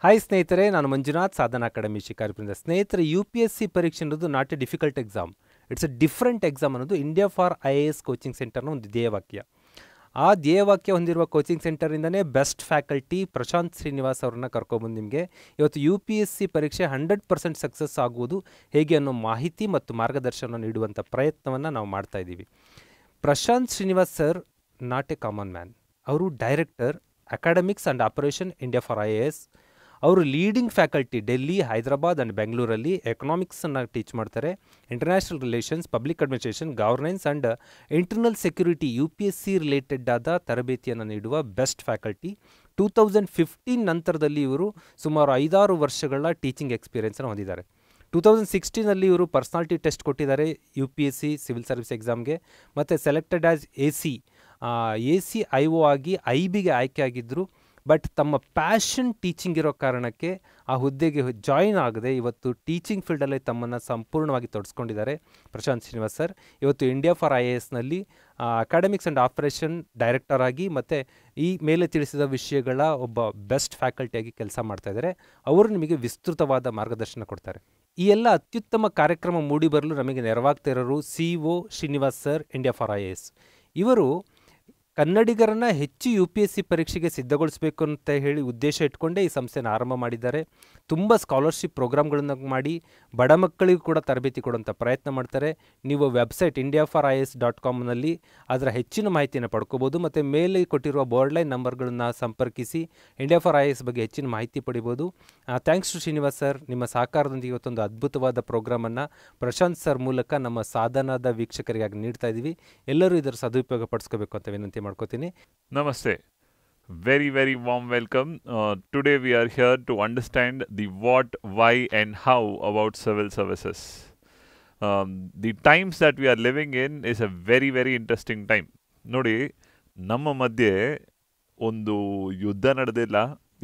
Hi ಸ್ನೇಹಿತರೆ, ನಾನು ಮಂಜುನಾಥ್ ಸಾಧನಾ academy ಶಿಕಾರಿಪುರದಿಂದ. ಸ್ನೇಹಿತರೆ, UPSC ಪರೀಕ್ಷೆ ಅನ್ನೋದು not a difficult exam, it's a different exam ಅನ್ನೋದು India4IAS ಕೋಚಿಂಗ್ ಸೆಂಟರ್ನ ಒಂದು ಧ್ಯೇಯವಾಕ್ಯ. ಆ ಧ್ಯೇಯವಾಕ್ಯ ಹೊಂದಿರುವ ಕೋಚಿಂಗ್ ಸೆಂಟರಿಂದನೇ ಬೆಸ್ಟ್ ಫ್ಯಾಕಲ್ಟಿ ಪ್ರಶಾಂತ್ ಶ್ರೀನಿವಾಸ್ ಅವ್ರನ್ನ ಕರ್ಕೊಬಂದು ನಿಮಗೆ ಇವತ್ತು UPSC ಪರೀಕ್ಷೆ 100% ಸಕ್ಸಸ್ ಆಗುವುದು ಹೇಗೆ ಅನ್ನೋ ಮಾಹಿತಿ ಮತ್ತು ಮಾರ್ಗದರ್ಶನ ನೀಡುವಂಥ ಪ್ರಯತ್ನವನ್ನು ನಾವು ಮಾಡ್ತಾ ಇದ್ದೀವಿ. Prashant Srinivas sir not a common man. ಅವರು director academics and operation India4IAS. ಅವರು leading faculty Delhi, Hyderabad and ಬೆಂಗಳೂರಲ್ಲಿ ಎಕನಾಮಿಕ್ಸನ್ನು ಟೀಚ್ ಮಾಡ್ತಾರೆ. International relations, public administration, governance and internal security UPSC related ಆದ ತರಬೇತಿಯನ್ನು ನೀಡುವ ಬೆಸ್ಟ್ ಫ್ಯಾಕಲ್ಟಿ. 2015 ನಂತರದಲ್ಲಿ ಇವರು ಸುಮಾರು 5-6 ವರ್ಷಗಳ ಟೀಚಿಂಗ್ ಎಕ್ಸ್ಪೀರಿಯೆನ್ಸನ್ನು ಹೊಂದಿದ್ದಾರೆ. 2016ನಲ್ಲಿ ಇವರು ಪರ್ಸನಾಲಿಟಿ ಟೆಸ್ಟ್ ಕೊಟ್ಟಿದ್ದಾರೆ UPSC ಸಿವಿಲ್ ಸರ್ವಿಸ್ ಎಕ್ಸಾಮ್ಗೆ, ಮತ್ತು ಸೆಲೆಕ್ಟೆಡ್ ಆ್ಯಸ್ ACIO ಆಗಿ IBಗೆ ಆಯ್ಕೆ ಆಗಿದ್ದರು. ಬಟ್ ತಮ್ಮ ಪ್ಯಾಷನ್ ಟೀಚಿಂಗ್ ಇರೋ ಕಾರಣಕ್ಕೆ ಆ ಹುದ್ದೆಗೆ ಜಾಯಿನ್ ಆಗದೆ ಇವತ್ತು ಟೀಚಿಂಗ್ ಫೀಲ್ಡಲ್ಲೇ ತಮ್ಮನ್ನು ಸಂಪೂರ್ಣವಾಗಿ ತೊಡಸ್ಕೊಂಡಿದ್ದಾರೆ ಪ್ರಶಾಂತ್ ಶ್ರೀನಿವಾಸ್ ಸರ್. ಇವತ್ತು India4IASನಲ್ಲಿ ಅಕಾಡೆಮಿಕ್ಸ್ ಆ್ಯಂಡ್ ಆಪರೇಷನ್ ಡೈರೆಕ್ಟರ್ ಆಗಿ ಮತ್ತು ಈ ಮೇಲೆ ತಿಳಿಸಿದ ವಿಷಯಗಳ ಒಬ್ಬ ಬೆಸ್ಟ್ ಫ್ಯಾಕಲ್ಟಿಯಾಗಿ ಕೆಲಸ ಮಾಡ್ತಾ ಇದ್ದಾರೆ. ಅವರು ನಿಮಗೆ ವಿಸ್ತೃತವಾದ ಮಾರ್ಗದರ್ಶನ ಕೊಡ್ತಾರೆ. ಈ ಎಲ್ಲ ಅತ್ಯುತ್ತಮ ಕಾರ್ಯಕ್ರಮ ಮೂಡಿಬರಲು ನಮಗೆ ನೆರವಾಗ್ತಾ ಇರೋರು CO ಶ್ರೀನಿವಾಸ್ ಸರ್, India4IAS. ಇವರು ಕನ್ನಡಿಗರನ್ನು ಹೆಚ್ಚು UPSC ಪರೀಕ್ಷೆಗೆ ಸಿದ್ಧಗೊಳಿಸಬೇಕು ಅಂತ ಹೇಳಿ ಉದ್ದೇಶ ಇಟ್ಕೊಂಡೇ ಈ ಸಂಸ್ಥೆನ ಆರಂಭ ಮಾಡಿದ್ದಾರೆ. ತುಂಬ ಸ್ಕಾಲರ್ಶಿಪ್ ಪ್ರೋಗ್ರಾಮ್ಗಳನ್ನು ಮಾಡಿ ಬಡ ಮಕ್ಕಳಿಗೂ ಕೂಡ ತರಬೇತಿ ಕೊಡುವಂಥ ಪ್ರಯತ್ನ ಮಾಡ್ತಾರೆ. ನೀವು ವೆಬ್ಸೈಟ್ India4IAS.comನಲ್ಲಿ ಅದರ ಹೆಚ್ಚಿನ ಮಾಹಿತಿಯನ್ನು ಪಡ್ಕೋಬೋದು, ಮತ್ತು ಮೇಲೆ ಕೊಟ್ಟಿರುವ ಬೋರ್ಡ್ಲೈನ್ ನಂಬರ್ಗಳನ್ನು ಸಂಪರ್ಕಿಸಿ India4IAS ಬಗ್ಗೆ ಹೆಚ್ಚಿನ ಮಾಹಿತಿ ಪಡಿಬೋದು. Thanks to Srinivas sir. ನಿಮ್ಮ ಸಹಕಾರದೊಂದಿಗೆ ಇವತ್ತೊಂದು ಅದ್ಭುತವಾದ ಪ್ರೋಗ್ರಾಮನ್ನು ಪ್ರಶಾಂತ್ ಸರ್ ಮೂಲಕ ನಮ್ಮ ಸಾಧನದ ವೀಕ್ಷಕರಿಗಾಗಿ ನೀಡ್ತಾ ಇದ್ದೀವಿ. ಎಲ್ಲರೂ ಇದರ ಸದುಪಯೋಗ ಪಡಿಸ್ಕೋಬೇಕು ಅಂತ ವಿನಂತಿ ಮಾಡ್ಕೋತೀನಿ. Namaste. Very warm welcome. Today we are here to understand the what, why and how about civil services. The times that we are living in is a very interesting time. ನೋಡಿ, ನಮ್ಮ ಮಧ್ಯೆ ಒಂದು ಯುದ್ಧ ನಡೆದಿಲ್ಲ,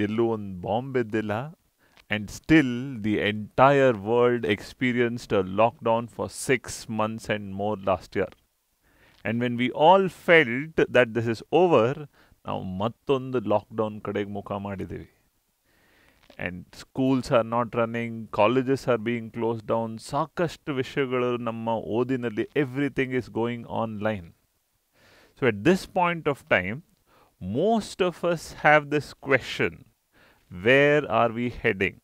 ಎಲ್ಲೂ ಒಂದು ಬಾಂಬ್ ಬಿದ್ದಿಲ್ಲ, and still the entire world experienced a lockdown for 6 months and more last year. And when we all felt that this is over, ನಾವು ಮತ್ತೊಂದು ಲಾಕ್ಡೌನ್ ಕಡೆಗೆ ಮುಖ ಮಾಡಿದ್ದೀವಿ. And schools are not running, colleges are being close down, ಸಾಕಷ್ಟು ವಿಷಯಗಳು ನಮ್ಮ ಓದಿನಲ್ಲಿ everything is going online. So at this point of time most of us have this question, where are we heading?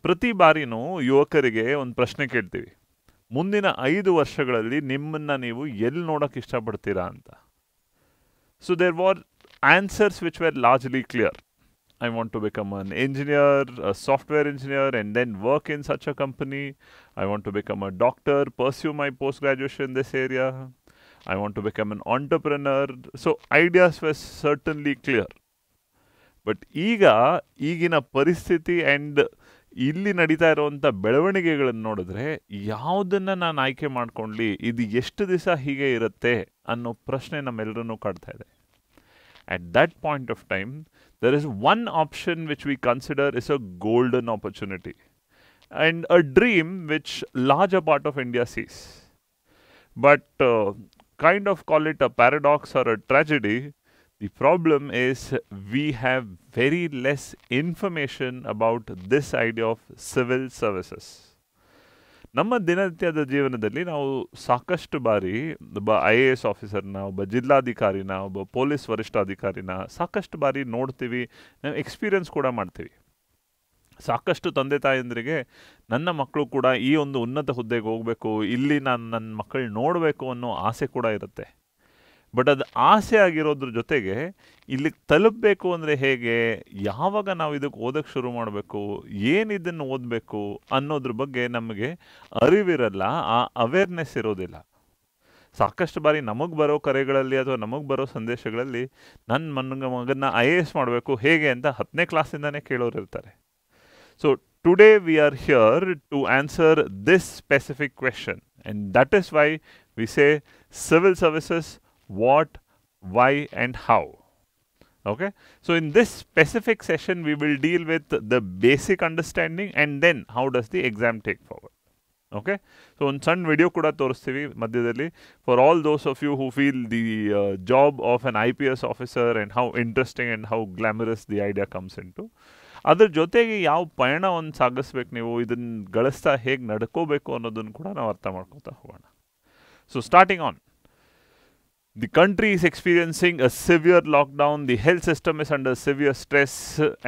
ಪ್ರತಿ ಬಾರಿನೂ ಯುವಕರಿಗೆ ಒಂದು ಪ್ರಶ್ನೆ ಕೇಳ್ತೀವಿ, ಮುಂದಿನ 5 ವರ್ಷಗಳಲ್ಲಿ ನಿಮ್ಮನ್ನು ನೀವು ಎಲ್ಲಿ ನೋಡೋಕ್ಕೆ ಇಷ್ಟಪಡ್ತೀರಾ ಅಂತ. So there were answers which were largely clear. I want to become an engineer, a software engineer, and then work in such a company. I want to become a doctor, pursue my post graduation in this area. I want to become an entrepreneur. So ideas were certainly clear. But ಈಗಿನ ಪರಿಸ್ಥಿತಿ and ಇಲ್ಲಿ ನಡೀತಾ ಇರುವಂಥ ಬೆಳವಣಿಗೆಗಳನ್ನು ನೋಡಿದ್ರೆ ಯಾವುದನ್ನು ನಾನು ಆಯ್ಕೆ ಮಾಡ್ಕೊಳ್ಳಿ, ಇದು ಎಷ್ಟು ದಿವಸ ಹೀಗೆ ಇರುತ್ತೆ ಅನ್ನೋ ಪ್ರಶ್ನೆ ನಮ್ಮೆಲ್ಲರನ್ನೂ ಕಾಡ್ತಾ ಇದೆ. At that point of time, there is one option which we consider is a golden opportunity and a dream which larger part of India sees. But kind of call it a paradox or a tragedy. The problem is we have very less information about this idea of civil services. ನಮ್ಮ ದಿನನಿತ್ಯದ ಜೀವನದಲ್ಲಿ ನಾವು ಸಾಕಷ್ಟು ಬಾರಿ ಒಬ್ಬ IAS ಆಫೀಸರ್ನ, ಒಬ್ಬ ಜಿಲ್ಲಾಧಿಕಾರಿನ, ಒಬ್ಬ police ವರಿಷ್ಠಾಧಿಕಾರಿನ ಸಾಕಷ್ಟು ಬಾರಿ ನೋಡ್ತೀವಿ, ನಾವು ಎಕ್ಸ್ಪೀರಿಯನ್ಸ್ ಕೂಡ ಮಾಡ್ತೀವಿ. ಸಾಕಷ್ಟು ತಂದೆ ತಾಯಂದರಿಗೆ ನನ್ನ ಮಕ್ಕಳು ಕೂಡ ಈ ಒಂದು ಉನ್ನತ ಹುದ್ದೆಗೆ ಹೋಗಬೇಕು, ಇಲ್ಲಿ ನಾನು ನನ್ನ ಮಕ್ಕಳು ನೋಡಬೇಕು ಅನ್ನೋ ಆಸೆ ಕೂಡ ಇರುತ್ತೆ. ಬಟ್ ಅದು ಆಸೆ ಆಗಿರೋದ್ರ ಜೊತೆಗೆ ಇಲ್ಲಿಗೆ ತಲುಪಬೇಕು ಅಂದರೆ ಹೇಗೆ, ಯಾವಾಗ ನಾವು ಇದಕ್ಕೆ ಓದೋಕ್ಕೆ ಶುರು ಮಾಡಬೇಕು, ಏನಿದನ್ನು ಓದಬೇಕು ಅನ್ನೋದ್ರ ಬಗ್ಗೆ ನಮಗೆ ಅರಿವಿರಲ್ಲ, ಆ ಅವೇರ್ನೆಸ್ ಇರೋದಿಲ್ಲ. ಸಾಕಷ್ಟು ಬಾರಿ ನಮಗೆ ಬರೋ ಕರೆಗಳಲ್ಲಿ ಅಥವಾ ನಮಗೆ ಬರೋ ಸಂದೇಶಗಳಲ್ಲಿ ನನ್ನ ಮಗನ್ನ IAS ಮಾಡಬೇಕು ಹೇಗೆ ಅಂತ 10ನೇ ಕ್ಲಾಸಿಂದನೇ ಕೇಳೋರು ಇರ್ತಾರೆ. So today we are here to answer this specific question, and that is why we say civil services, what, why and how. Okay, so in this specific session we will deal with the basic understanding and then how does the exam take forward. Okay, so ಒಂದು ಸಣ್ಣ video ಕೂಡ ತೋರಿಸ್ತೀವಿ ಮಧ್ಯದಲ್ಲಿ for all those of you who feel the job of an IPS officer and how interesting and how glamorous the idea comes into. ಅದ್ರ ಜೊತೆಗೆ ಯಾವ ಪಯಣವನ್ನು ಸಾಗಿಸ್ಬೇಕು, ನೀವು ಇದನ್ನು ಗಳಿಸ್ತಾ ಹೇಗೆ ನಡ್ಕೋಬೇಕು ಅನ್ನೋದನ್ನು ಕೂಡ ನಾವು ಅರ್ಥ ಮಾಡ್ಕೊತಾ ಹೋಗೋಣ. So starting on, the country is experiencing a severe lockdown, the health system is under severe stress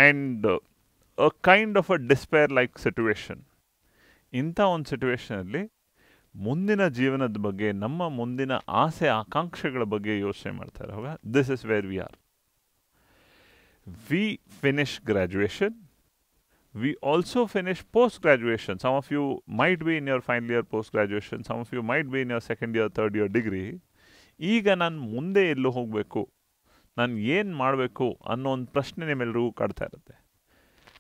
and a kind of a despair-like situation. ಇಂಥ ಒಂದು ಸಿಚುವೇಶನಲ್ಲಿ ಮುಂದಿನ ಜೀವನದ ಬಗ್ಗೆ, ನಮ್ಮ ಮುಂದಿನ ಆಸೆ ಆಕಾಂಕ್ಷೆಗಳ ಬಗ್ಗೆ ಯೋಚನೆ ಮಾಡ್ತಾ ಇರುವಾಗ, this is where we are. V finish graduation, we also finish post-graduation. Some of you might be in your final year post-graduation, some of you might be in your second year, third year degree. ಈಗ ನಾನು ಮುಂದೆ ಎಲ್ಲೋ ಹೋಗಬೇಕು, ನಾನು ಏನು ಮಾಡಬೇಕು ಅನ್ನೋ ಒಂದು ಪ್ರಶ್ನೆ ನಿಮ್ಮೆಲ್ಲರಿಗೂ ಕಾಡ್ತಾ ಇರುತ್ತೆ.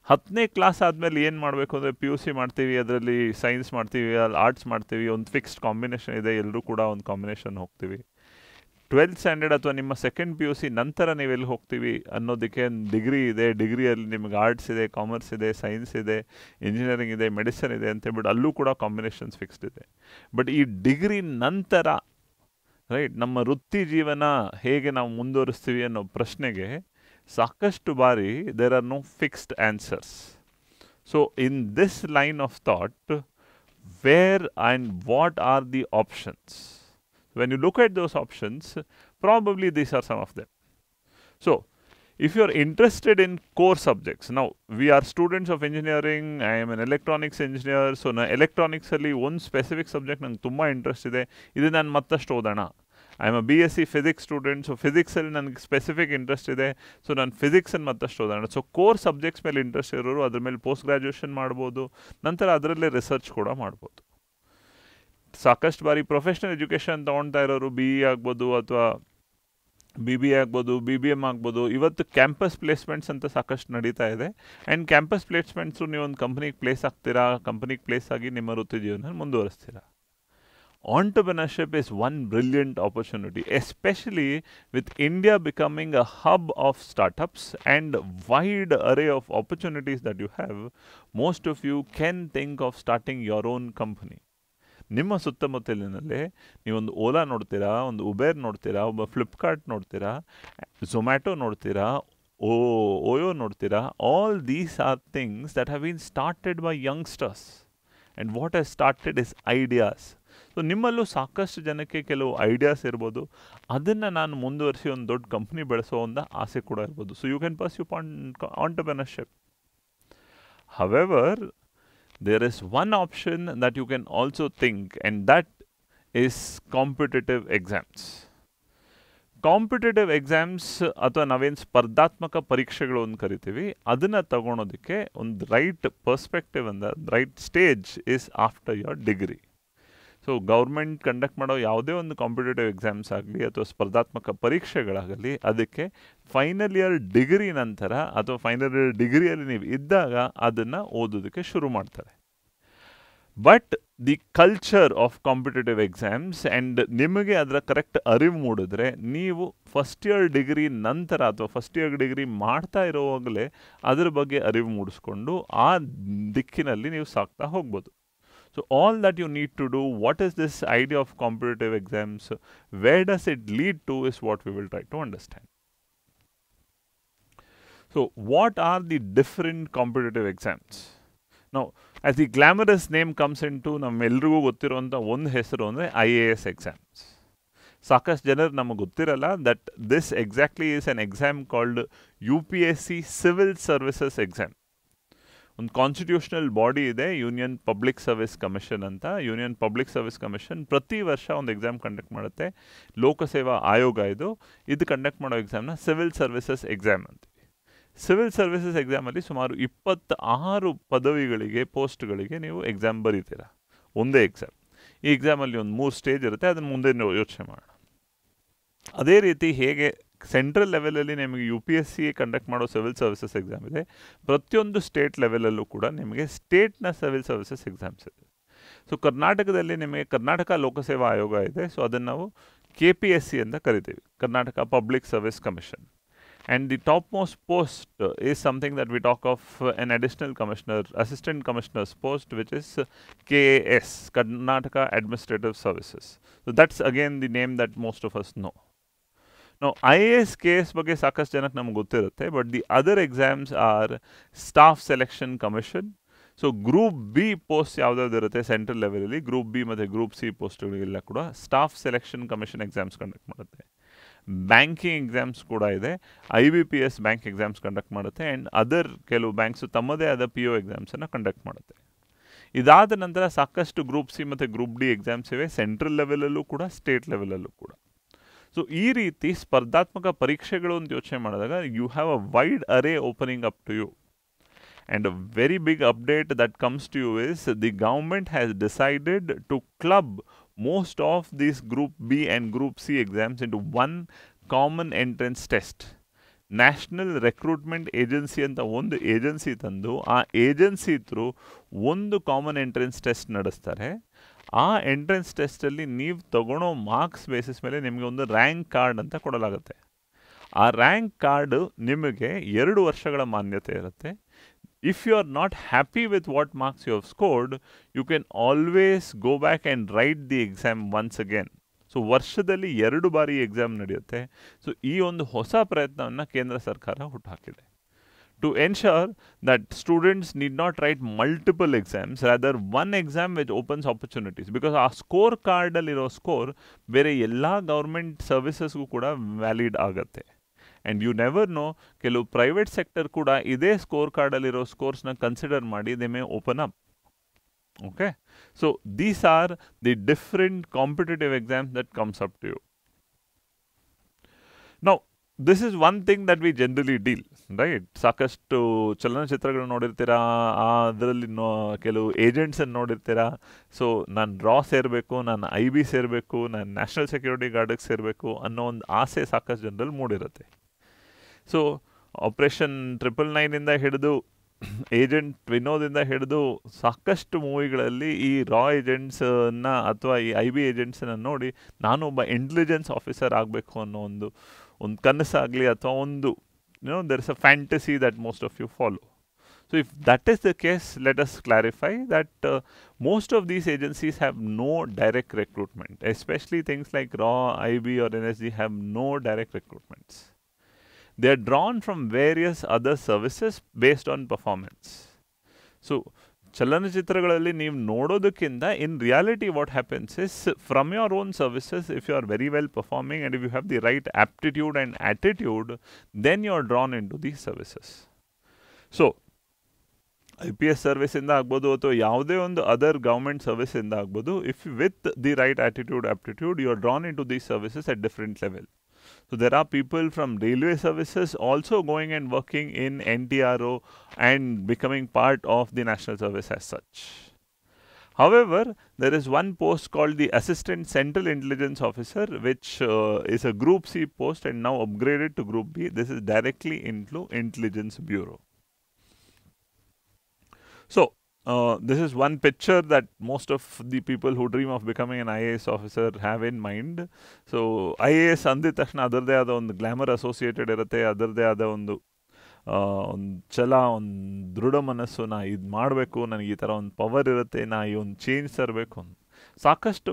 10ನೇ ಕ್ಲಾಸ್ ಆದಮೇಲೆ ಏನು ಮಾಡಬೇಕು ಅಂದರೆ, PUC ಮಾಡ್ತೀವಿ, ಅದರಲ್ಲಿ ಸೈನ್ಸ್ ಮಾಡ್ತೀವಿ, ಅಲ್ಲಿ ಆರ್ಟ್ಸ್ ಮಾಡ್ತೀವಿ, ಒಂದು ಫಿಕ್ಸ್ಡ್ ಕಾಂಬಿನೇಷನ್ ಇದೆ, ಎಲ್ಲರೂ ಕೂಡ ಒಂದು ಕಾಂಬಿನೇಷನ್ ಹೋಗ್ತೀವಿ. 12th ಸ್ಟ್ಯಾಂಡರ್ಡ್ ಅಥವಾ ನಿಮ್ಮ ಸೆಕೆಂಡ್ PUC ನಂತರ ನೀವೆಲ್ಲಿ ಹೋಗ್ತೀವಿ ಅನ್ನೋದಕ್ಕೆ ಒಂದು ಡಿಗ್ರಿ ಇದೆ. ಡಿಗ್ರಿಯಲ್ಲಿ ನಿಮಗೆ ಆರ್ಟ್ಸ್ ಇದೆ, ಕಾಮರ್ಸ್ ಇದೆ, ಸೈನ್ಸ್ ಇದೆ, ಇಂಜಿನಿಯರಿಂಗ್ ಇದೆ, ಮೆಡಿಸಿನ್ ಇದೆ ಅಂತ ಹೇಳ್ಬಿಟ್ಟು ಅಲ್ಲೂ ಕೂಡ ಕಾಂಬಿನೇಷನ್ಸ್ ಫಿಕ್ಸ್ಡ್ ಇದೆ. ಬಟ್ ಈ ಡಿಗ್ರಿ ನಂತರ ರೈಟ್ ನಮ್ಮ ವೃತ್ತಿ ಜೀವನ ಹೇಗೆ ನಾವು ಮುಂದುವರಿಸ್ತೀವಿ ಅನ್ನೋ ಪ್ರಶ್ನೆಗೆ ಸಾಕಷ್ಟು ಬಾರಿ there are no fixed answers. So in this line of thought, where and what are the options? When you look at those options, probably these are some of them. So, if you are interested in core subjects, now we are students of engineering, I am an electronics engineer, so na electronics alli one specific subject nange tumba interest ide, idu nan mattashtu odana. I am a BSc physics student, so physics alli nange specific interest ide, so nan physics an mattashtu odana. So core subjects mele interest iroru adra mele post graduation ಮಾಡಬಹುದು, ನಂತರ ಅದರಲ್ಲೇ research ಕೂಡ ಮಾಡಬಹುದು. ಸಾಕಷ್ಟು ಬಾರಿ professional education ತೊಗೊಳ್ತಾ ಇರೋರು BE ಆಗ್ಬೋದು ಅಥವಾ BBA ಆಗ್ಬೋದು, BBM ಆಗ್ಬೋದು, ಇವತ್ತು ಕ್ಯಾಂಪಸ್ ಪ್ಲೇಸ್ಮೆಂಟ್ಸ್ ಅಂತ ಸಾಕಷ್ಟು ನಡೀತಾ ಇದೆ. ಆ್ಯಂಡ್ ಕ್ಯಾಂಪಸ್ ಪ್ಲೇಸ್ಮೆಂಟ್ಸು ನೀವೊಂದು ಕಂಪ್ನಿಗೆ ಪ್ಲೇಸ್ ಆಗ್ತೀರಾ, ಕಂಪ್ನಿಗೆ ಪ್ಲೇಸ್ ಆಗಿ ನಿಮ್ಮ ವೃತ್ತಿ ಜೀವನ ಮುಂದುವರಿಸ್ತೀರಾ. Entrepreneurship is one brilliant opportunity, especially with India becoming a hub of startups and wide array of opportunities that you have. Most of you can think of starting your own company. ನಿಮ್ಮ ಸುತ್ತಮುತ್ತಲಿನಲ್ಲೇ ನೀವೊಂದು ಓಲಾ ನೋಡ್ತೀರಾ, ಒಂದು Uber ನೋಡ್ತೀರಾ, ಒಬ್ಬ ಫ್ಲಿಪ್ಕಾರ್ಟ್ ನೋಡ್ತೀರಾ, Zomato ನೋಡ್ತೀರಾ, ಓಯೋ ನೋಡ್ತೀರಾ. All these are things that have been started by youngsters and what has started is ideas. So ನಿಮ್ಮಲ್ಲೂ ಸಾಕಷ್ಟು ಜನಕ್ಕೆ ಕೆಲವು ಐಡಿಯಾಸ್ ಇರ್ಬೋದು, ಅದನ್ನು ನಾನು ಮುಂದುವರಿಸಿ ಒಂದು ದೊಡ್ಡ ಕಂಪ್ನಿ ಬೆಳೆಸೋ ಒಂದು ಆಸೆ ಕೂಡ ಇರ್ಬೋದು. So you can pursue entrepreneurship. However, there is one option that you can also think, and that is competitive exams. Competitive exams ಅಥವಾ ನಾವೇನು ಸ್ಪರ್ಧಾತ್ಮಕ ಪರೀಕ್ಷೆಗಳು ಅಂತ ಕರಿತೀವಿ, ಅದನ್ನು ತಗೊಳೋದಕ್ಕೆ ಒಂದು ರೈಟ್ ಪರ್ಸ್ಪೆಕ್ಟಿವ್ ಅಂದ right stage is after your degree. So government conduct ಮಾಡೋ ಯಾವುದೇ ಒಂದು ಕಾಂಪಿಟೇಟಿವ್ ಎಕ್ಸಾಮ್ಸ್ ಆಗಲಿ ಅಥವಾ ಸ್ಪರ್ಧಾತ್ಮಕ ಪರೀಕ್ಷೆಗಳಾಗಲಿ, ಅದಕ್ಕೆ ಫೈನಲ್ ಇಯರ್ ಡಿಗ್ರಿ ನಂತರ ಅಥವಾ ಫೈನಲ್ ಇಯರ್ ಡಿಗ್ರಿಯಲ್ಲಿ ನೀವು ಇದ್ದಾಗ ಅದನ್ನು ಓದೋದಕ್ಕೆ ಶುರು ಮಾಡ್ತಾರೆ. But the culture of competitive exams and ನಿಮಗೆ ಅದರ ಕರೆಕ್ಟ್ ಅರಿವು ಮೂಡಿದ್ರೆ, ನೀವು ಫಸ್ಟ್ ಇಯರ್ ಡಿಗ್ರಿ ನಂತರ ಅಥವಾ ಫಸ್ಟ್ ಇಯರ್ ಡಿಗ್ರಿ ಮಾಡ್ತಾ ಇರೋವಾಗಲೇ ಅದ್ರ ಬಗ್ಗೆ ಅರಿವು ಮೂಡಿಸ್ಕೊಂಡು ಆ ದಿಕ್ಕಿನಲ್ಲಿ ನೀವು ಸಾಕ್ತಾ ಹೋಗ್ಬೋದು. So all that you need to do, what is this idea of competitive exams, where does it lead to, is what we will try to understand. So what are the different competitive exams? Now, as the glamorous name comes into, ನಮ್ಮೆಲ್ರಿಗೂ ಗೊತ್ತಿರುವಂಥ ಒಂದು ಹೆಸರು ಅಂದರೆ IAS exams. ಸಾಕಷ್ಟು ಜನರು ನಮಗೆ ಗೊತ್ತಿರಲ್ಲ that this exactly is an exam called UPSC Civil Services Exam. ಒಂದು constitutional body ಇದೆ, ಯೂನಿಯನ್ ಪಬ್ಲಿಕ್ ಸರ್ವಿಸ್ ಕಮಿಷನ್ ಅಂತ. ಯೂನಿಯನ್ ಪಬ್ಲಿಕ್ ಸರ್ವಿಸ್ ಕಮಿಷನ್ ಪ್ರತಿ ವರ್ಷ ಒಂದು ಎಕ್ಸಾಮ್ ಕಂಡಕ್ಟ್ ಮಾಡುತ್ತೆ. ಲೋಕಸೇವಾ ಆಯೋಗ ಇದು ಕಂಡಕ್ಟ್ ಮಾಡೋ ಎಕ್ಸಾಮ್ನ ಸಿವಿಲ್ ಸರ್ವಿಸಸ್ ಎಕ್ಸಾಮ್ ಅಂತೀವಿ. ಸಿವಿಲ್ ಸರ್ವಿಸಸ್ ಎಕ್ಸಾಮಲ್ಲಿ ಸುಮಾರು 26 ಪದವಿಗಳಿಗೆ, ಪೋಸ್ಟ್ಗಳಿಗೆ ನೀವು ಎಕ್ಸಾಮ್ ಬರೀತೀರಾ, ಒಂದೇ ಎಕ್ಸಾಮ್. ಈ ಎಕ್ಸಾಮಲ್ಲಿ ಒಂದು 3 ಸ್ಟೇಜ್ ಇರುತ್ತೆ, ಅದನ್ನು ಮುಂದೆ ಯೋಚನೆ ಮಾಡೋಣ. ಅದೇ ರೀತಿ ಹೇಗೆ ಸೆಂಟ್ರಲ್ ಲೆವೆಲಲ್ಲಿ ನಿಮಗೆ UPSC ಕಂಡಕ್ಟ್ ಮಾಡೋ ಸಿವಿಲ್ ಸರ್ವಿಸಸ್ ಎಕ್ಸಾಮ್ ಇದೆ, ಪ್ರತಿಯೊಂದು ಸ್ಟೇಟ್ ಲೆವೆಲಲ್ಲೂ ಕೂಡ ನಿಮಗೆ ಸ್ಟೇಟ್ನ ಸಿವಿಲ್ ಸರ್ವಿಸಸ್ ಎಕ್ಸಾಮ್ಸ್ ಇದೆ. ಸೊ ಕರ್ನಾಟಕದಲ್ಲಿ ನಿಮಗೆ ಕರ್ನಾಟಕ ಲೋಕಸೇವಾ ಆಯೋಗ ಇದೆ, ಸೊ ಅದನ್ನು ನಾವು KPSC ಅಂತ ಕರಿತೀವಿ, Karnataka Public Service Commission. And the top most post is something that we talk of an additional commissioner, assistant commissioners post, which is KAS, Karnataka Administrative Services. So that's again the name that most of us know. ನಾವು IAS KS ಬಗ್ಗೆ ಸಾಕಷ್ಟು ಜನಕ್ಕೆ ನಮ್ಗೆ ಗೊತ್ತಿರುತ್ತೆ, but the other exams are Staff Selection Commission. So group B post ಯಾವ್ದಾವ್ದು ಇರುತ್ತೆ central ಲೆವೆಲಲ್ಲಿ, group B ಮತ್ತು ಗ್ರೂಪ್ ಸಿ ಪೋಸ್ಟ್ಗಳಿಗೆಲ್ಲ ಕೂಡ staff Selection commission exams conduct ಮಾಡುತ್ತೆ. ಬ್ಯಾಂಕಿಂಗ್ ಎಕ್ಸಾಮ್ಸ್ ಕೂಡ ಇದೆ, IBPS ಬ್ಯಾಂಕ್ ಎಕ್ಸಾಮ್ಸ್ ಕಂಡಕ್ಟ್ ಮಾಡುತ್ತೆ, ಆ್ಯಂಡ್ ಅದರ್ ಕೆಲವು ಬ್ಯಾಂಕ್ಸು ತಮ್ಮದೇ ಆದ PO ಎಕ್ಸಾಮ್ಸನ್ನು ಕಂಡಕ್ಟ್ ಮಾಡುತ್ತೆ. ಇದಾದ ನಂತರ ಸಾಕಷ್ಟು ಗ್ರೂಪ್ ಸಿ ಮತ್ತು ಗ್ರೂಪ್ ಡಿ ಎಕ್ಸಾಮ್ಸ್ ಇವೆ, ಸೆಂಟ್ರಲ್ ಲೆವೆಲಲ್ಲೂ ಕೂಡ ಸ್ಟೇಟ್ ಲೆವೆಲಲ್ಲೂ ಕೂಡ. ಸೊ ಈ ರೀತಿ ಸ್ಪರ್ಧಾತ್ಮಕ ಪರೀಕ್ಷೆಗಳು ಅಂತ ಯೋಚನೆ ಮಾಡಿದಾಗ you have a wide array opening up to you. And a very big update that comes to you is the government has decided to club most of these Group B and Group C exams into one common entrance test. National recruitment agency ಅಂತ ಒಂದು agency ತಂದು ಆ agency through ಒಂದು common entrance test ನಡೆಸ್ತಾರೆ. ಆ entrance ಟೆಸ್ಟಲ್ಲಿ ನೀವು ತಗೊಳ್ಳೋ marks basis ಮೇಲೆ ನಿಮಗೆ ಒಂದು ರ್ಯಾಂಕ್ ಕಾರ್ಡ್ ಅಂತ ಕೊಡಲಾಗುತ್ತೆ. ಆ ರ್ಯಾಂಕ್ ಕಾರ್ಡು ನಿಮಗೆ 2 ವರ್ಷಗಳ ಮಾನ್ಯತೆ ಇರುತ್ತೆ. If you are not happy with what marks you have scored, you can always go back and write the exam once again. So ವರ್ಷದಲ್ಲಿ 2 ಬಾರಿ ಎಕ್ಸಾಮ್ ನಡೆಯುತ್ತೆ. ಸೊ ಈ ಒಂದು ಹೊಸ ಪ್ರಯತ್ನವನ್ನು ಕೇಂದ್ರ ಸರ್ಕಾರ ಹುಟ್ಟುಹಾಕಿದೆ. To ensure that students need not write multiple exams, rather one exam which opens opportunities. Because ಆ ಸ್ಕೋರ್ ಕಾರ್ಡಲ್ಲಿರೋ ಸ್ಕೋರ್ ಬೇರೆ ಎಲ್ಲ ಗೌರ್ಮೆಂಟ್ ಸರ್ವಿಸಸ್ಗೂ ಕೂಡ ವ್ಯಾಲಿಡ್ ಆಗುತ್ತೆ. ಆ್ಯಂಡ್ ಯು ನೆವರ್ ನೋ, ಕೆಲವು ಪ್ರೈವೇಟ್ ಸೆಕ್ಟರ್ ಕೂಡ ಇದೇ ಸ್ಕೋರ್ ಕಾರ್ಡಲ್ಲಿರೋ ಸ್ಕೋರ್ಸ್ನ ಕನ್ಸಿಡರ್ ಮಾಡಿ they may open up. Okay, so these are the different competitive exams that comes up to you. Now this is one thing that we generally deal, right? ಸಾಕಷ್ಟು ಚಲನಚಿತ್ರಗಳು ನೋಡಿರ್ತೀರಾ, ಅದರಲ್ಲಿ ಕೆಲವು ಏಜೆಂಟ್ಸನ್ನು ನೋಡಿರ್ತೀರಾ. ಸೊ ನಾನು ರಾ ಸೇರಬೇಕು, ನಾನು IB ಸೇರಬೇಕು, ನಾನು ನ್ಯಾಷನಲ್ ಸೆಕ್ಯೂರಿಟಿ ಗಾರ್ಡಿಗೆ ಸೇರಬೇಕು ಅನ್ನೋ ಒಂದು ಆಸೆ ಸಾಕಷ್ಟು ಜನರಲ್ಲಿ ಮೂಡಿರುತ್ತೆ. ಸೊ ಆಪರೇಷನ್ 999ಇಂದ ಹಿಡಿದು ಏಜೆಂಟ್ ವಿನೋದಿಂದ ಹಿಡಿದು ಸಾಕಷ್ಟು ಮೂವಿಗಳಲ್ಲಿ ಈ ರಾ ಏಜೆಂಟ್ಸನ್ನ ಅಥವಾ ಈ IB ಏಜೆಂಟ್ಸನ್ನು ನೋಡಿ ನಾನು ಒಬ್ಬ ಇಂಟೆಲಿಜೆನ್ಸ್ ಆಫೀಸರ್ ಆಗಬೇಕು ಅನ್ನೋ ಒಂದು ಕನಸಾಗಲಿ ಅಥವಾ ಒಂದು there is a fantasy that most of you follow. So if that is the case, let us clarify that most of these agencies have no direct recruitment, especially things like RAW, IB or NSG have no direct recruitments. They are drawn from various other services based on performance. So ಚಲನಚಿತ್ರಗಳಲ್ಲಿ ನೀವು ನೋಡೋದಕ್ಕಿಂತ in reality what happens is from your own services, if you are very well performing and if you have the right aptitude and attitude, then you are drawn into these services. So IPS ಸರ್ವಿಸಿಂದ ಆಗ್ಬೋದು ಅಥವಾ ಯಾವುದೇ ಒಂದು other government ಸರ್ವಿಸಿಂದ ಆಗ್ಬೋದು, if with the right attitude aptitude you are drawn into these services at different level. So there are people from railway services also going and working in NTRO and becoming part of the national service as such. However, there is one post called the Assistant Central Intelligence Officer, which is a Group C post and now upgraded to Group B. This is directly into Intelligence Bureau. So this is one picture that most of the people who dream of becoming an IAS officer have in mind. So IAS ಅಂದಿದ ತಕ್ಷಣ ಅದರದೇ ಆದ ಒಂದು glamour associated ಇರುತ್ತೆ, ಅದರದೇ ಆದ ಒಂದು ಛಲ, ಒಂದು ದೃಢ ಮನಸ್ಸು, ನಾ ಇದು ಮಾಡಬೇಕು, ನನಗೆ ಈ ಥರ ಒಂದು ಪವರ್ ಇರುತ್ತೆ, ನಾ ಈ ಒಂದು ಚೇಂಜ್ ತರಬೇಕು ಅಂತ. ಸಾಕಷ್ಟು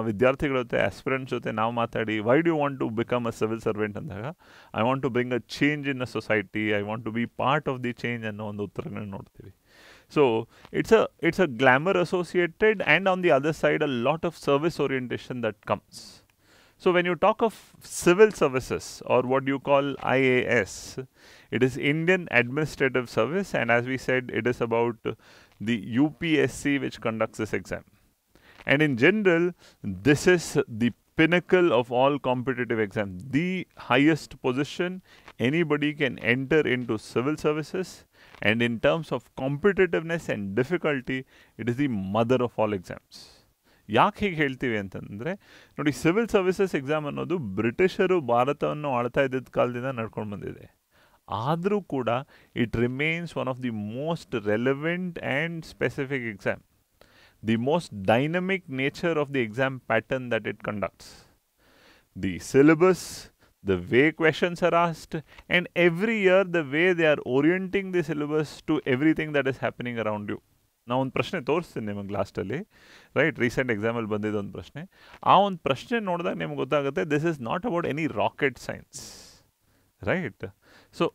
ವಿದ್ಯಾರ್ಥಿಗಳ ಜೊತೆ, ಆಸ್ಪಿರೆಂಟ್ಸ್ ಜೊತೆ ನಾವು ಮಾತಾಡಿ, why do you want to become a civil servant ಅಂದಾಗ, I want to bring a change in a society, I want to be part of the change ಅನ್ನೋ ಒಂದು ಉತ್ತರಗಳನ್ನ ನೋಡ್ತೀವಿ. So it's a glamour associated, and on the other side a lot of service orientation that comes. So when you talk of civil services, or what you call IAS, it is Indian Administrative Service, and as we said, it is about the UPSC which conducts this exam. And in general, this is the pinnacle of all competitive exams, the highest position anybody can enter into civil services, and in terms of competitiveness and difficulty, it is the mother of all exams. ಯಾಕೆ ಹೀಗೆ ಹೇಳ್ತೀವಿ ಅಂತಂದರೆ, ನೋಡಿ, civil services exam ಅನ್ನೋದು ಬ್ರಿಟಿಷರು ಭಾರತವನ್ನು ಆಳ್ತಾ ಇದ್ದಿದ್ದ ಕಾಲದಿಂದ ನಡ್ಕೊಂಡು ಬಂದಿದೆ. ಆದರೂ ಕೂಡ it remains one of the most relevant and specific exam. The most dynamic nature of the exam pattern that it conducts, the syllabus, the way questions are asked, and every year the way they are orienting the syllabus to everything that is happening around you. ನಾವು ಒಂದು ಪ್ರಶ್ನೆ ತೋರಿಸ್ತೀನಿ ನಿಮಗೆ ಲಾಸ್ಟಲ್ಲಿ, right? Recent ಎಕ್ಸಾಮಲ್ಲಿ ಬಂದಿದ್ದ ಒಂದು ಪ್ರಶ್ನೆ. ಆ ಒಂದು ಪ್ರಶ್ನೆ ನೋಡಿದಾಗ ನಿಮ್ಗೆ ಗೊತ್ತಾಗುತ್ತೆ this is not about any rocket science, right? So